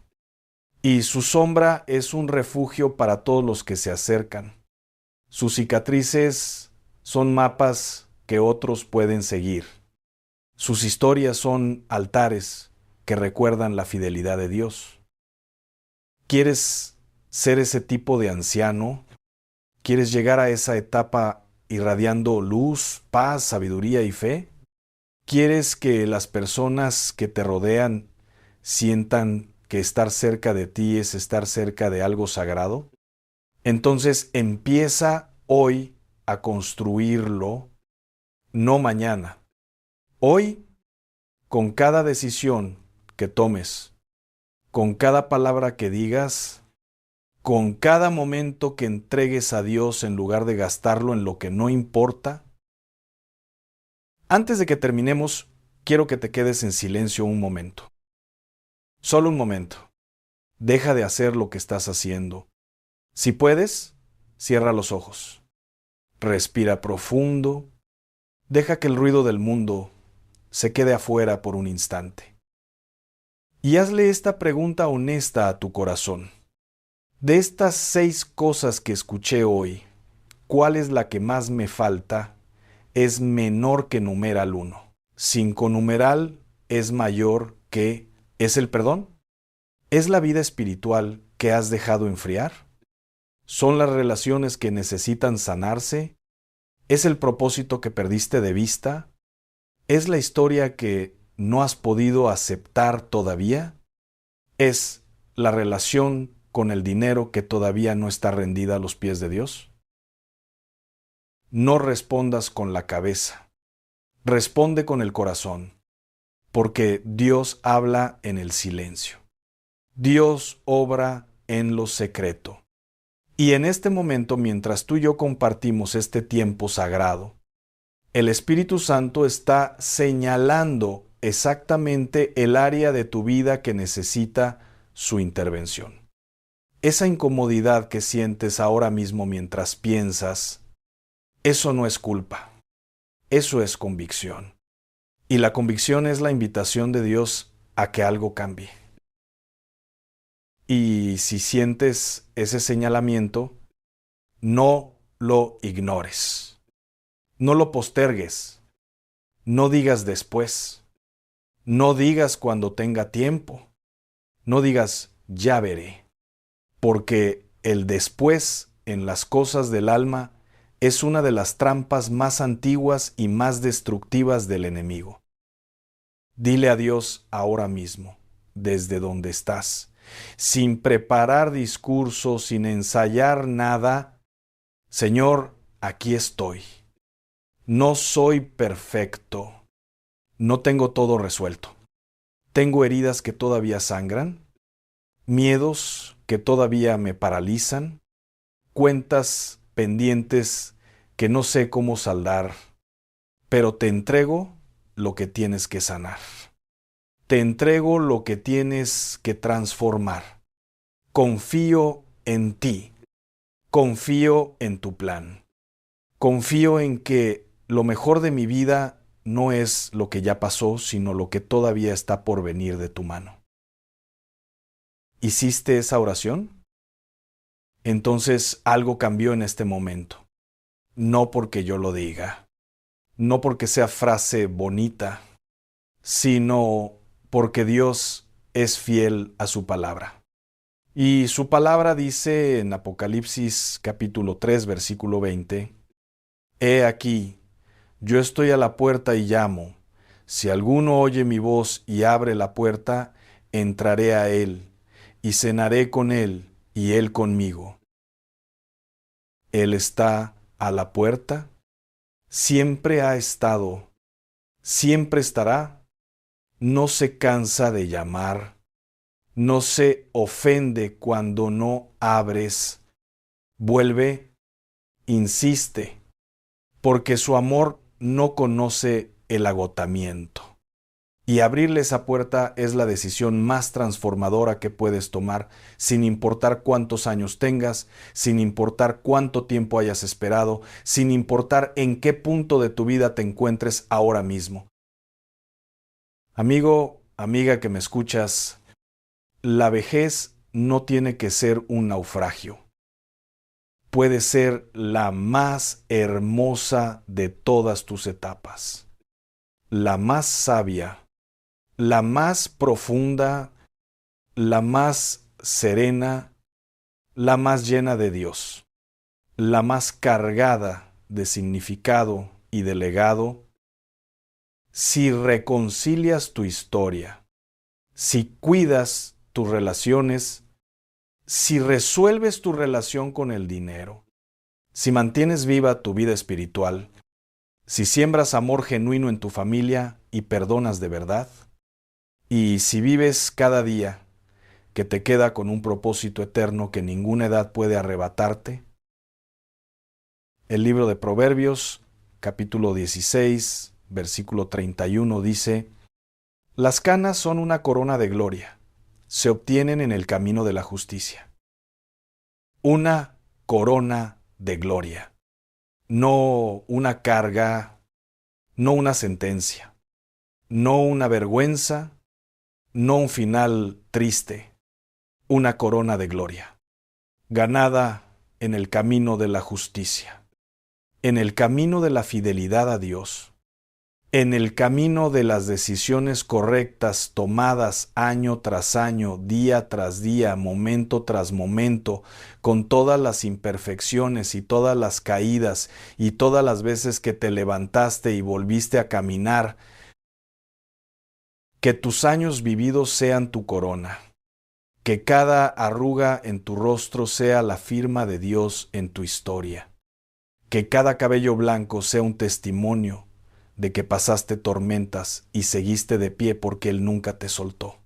Y su sombra es un refugio para todos los que se acercan. Sus cicatrices son mapas que otros pueden seguir. Sus historias son altares que recuerdan la fidelidad de Dios. ¿Quieres ser ese tipo de anciano? ¿Quieres llegar a esa etapa irradiando luz, paz, sabiduría y fe? ¿Quieres que las personas que te rodean sientan que estar cerca de ti es estar cerca de algo sagrado? Entonces empieza hoy a construirlo, no mañana. Hoy, con cada decisión que tomes, con cada palabra que digas, con cada momento que entregues a Dios en lugar de gastarlo en lo que no importa. Antes de que terminemos, quiero que te quedes en silencio un momento. Solo un momento. Deja de hacer lo que estás haciendo. Si puedes, cierra los ojos. Respira profundo. Deja que el ruido del mundo se quede afuera por un instante. Y hazle esta pregunta honesta a tu corazón. De estas 6 cosas que escuché hoy, ¿cuál es la que más me falta? Es menor que numeral 1. 5 numeral es mayor que... ¿Es el perdón? ¿Es la vida espiritual que has dejado enfriar? ¿Son las relaciones que necesitan sanarse? ¿Es el propósito que perdiste de vista? ¿Es la historia que no has podido aceptar todavía? ¿Es la relación con el dinero que todavía no está rendida a los pies de Dios? No respondas con la cabeza. Responde con el corazón, porque Dios habla en el silencio. Dios obra en lo secreto. Y en este momento, mientras tú y yo compartimos este tiempo sagrado, el Espíritu Santo está señalando exactamente el área de tu vida que necesita su intervención. Esa incomodidad que sientes ahora mismo mientras piensas, eso no es culpa, eso es convicción. Y la convicción es la invitación de Dios a que algo cambie. Y si sientes ese señalamiento, no lo ignores. No lo postergues. No digas después. No digas cuando tenga tiempo. No digas ya veré. Porque el después en las cosas del alma es una de las trampas más antiguas y más destructivas del enemigo. Dile a Dios ahora mismo, desde donde estás, sin preparar discursos, sin ensayar nada, Señor, aquí estoy. No soy perfecto. No tengo todo resuelto. Tengo heridas que todavía sangran, miedos que todavía me paralizan, cuentas pendientes que no sé cómo saldar, pero te entrego lo que tienes que sanar. Te entrego lo que tienes que transformar. Confío en ti. Confío en tu plan. Confío en que lo mejor de mi vida no es lo que ya pasó, sino lo que todavía está por venir de tu mano. ¿Hiciste esa oración? Entonces algo cambió en este momento. No porque yo lo diga, no porque sea frase bonita, sino porque Dios es fiel a su palabra. Y su palabra dice en Apocalipsis capítulo 3, versículo 20, He aquí, yo estoy a la puerta y llamo. Si alguno oye mi voz y abre la puerta, entraré a él, y cenaré con él, y él conmigo. Él está a la puerta, siempre ha estado, siempre estará, no se cansa de llamar, no se ofende cuando no abres, vuelve, insiste, porque su amor no conoce el agotamiento. Y abrirle esa puerta es la decisión más transformadora que puedes tomar, sin importar cuántos años tengas, sin importar cuánto tiempo hayas esperado, sin importar en qué punto de tu vida te encuentres ahora mismo. Amigo, amiga que me escuchas, la vejez no tiene que ser un naufragio. Puede ser la más hermosa de todas tus etapas, la más sabia, la más profunda, la más serena, la más llena de Dios, la más cargada de significado y de legado, si reconcilias tu historia, si cuidas tus relaciones, si resuelves tu relación con el dinero, si mantienes viva tu vida espiritual, si siembras amor genuino en tu familia y perdonas de verdad, y si vives cada día que te queda con un propósito eterno que ninguna edad puede arrebatarte. El libro de Proverbios, capítulo 16, versículo 31 dice: Las canas son una corona de gloria, se obtienen en el camino de la justicia. Una corona de gloria, no una carga, no una sentencia, no una vergüenza, no un final triste, una corona de gloria, ganada en el camino de la justicia, en el camino de la fidelidad a Dios, en el camino de las decisiones correctas tomadas año tras año, día tras día, momento tras momento, con todas las imperfecciones y todas las caídas y todas las veces que te levantaste y volviste a caminar. Que tus años vividos sean tu corona. Que cada arruga en tu rostro sea la firma de Dios en tu historia. Que cada cabello blanco sea un testimonio de que pasaste tormentas y seguiste de pie porque Él nunca te soltó.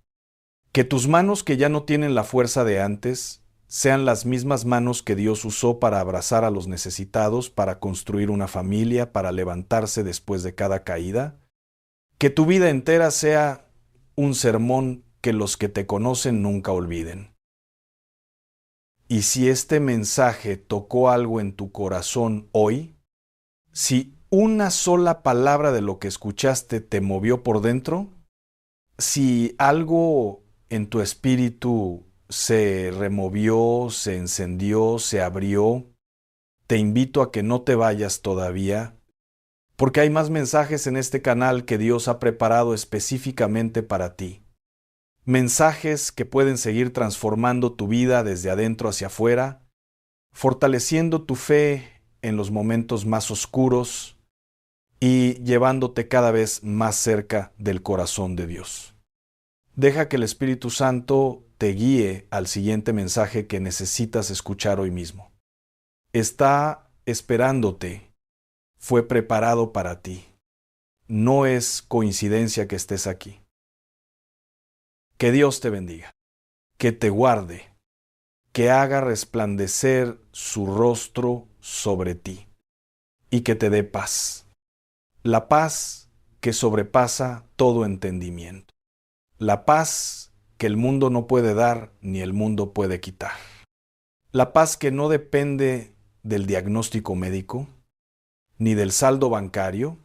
Que tus manos que ya no tienen la fuerza de antes sean las mismas manos que Dios usó para abrazar a los necesitados, para construir una familia, para levantarse después de cada caída. Que tu vida entera sea un sermón que los que te conocen nunca olviden. Y si este mensaje tocó algo en tu corazón hoy, si una sola palabra de lo que escuchaste te movió por dentro, si algo en tu espíritu se removió, se encendió, se abrió, te invito a que no te vayas todavía, porque hay más mensajes en este canal que Dios ha preparado específicamente para ti. Mensajes que pueden seguir transformando tu vida desde adentro hacia afuera, fortaleciendo tu fe en los momentos más oscuros y llevándote cada vez más cerca del corazón de Dios. Deja que el Espíritu Santo te guíe al siguiente mensaje que necesitas escuchar hoy mismo. Está esperándote, fue preparado para ti. No es coincidencia que estés aquí. Que Dios te bendiga, que te guarde, que haga resplandecer su rostro sobre ti y que te dé paz. La paz que sobrepasa todo entendimiento. La paz que el mundo no puede dar ni el mundo puede quitar. La paz que no depende del diagnóstico médico, ni del saldo bancario,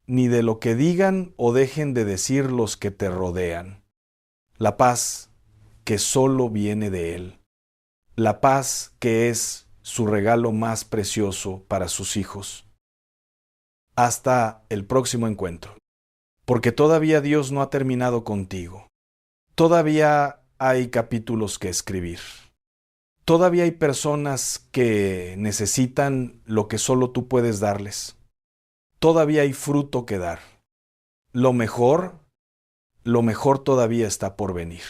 ni de lo que digan o dejen de decir los que te rodean. La paz que solo viene de Él. La paz que es su regalo más precioso para sus hijos. Hasta el próximo encuentro. Porque todavía Dios no ha terminado contigo. Todavía hay capítulos que escribir. Todavía hay personas que necesitan lo que solo tú puedes darles. Todavía hay fruto que dar. Lo mejor todavía está por venir.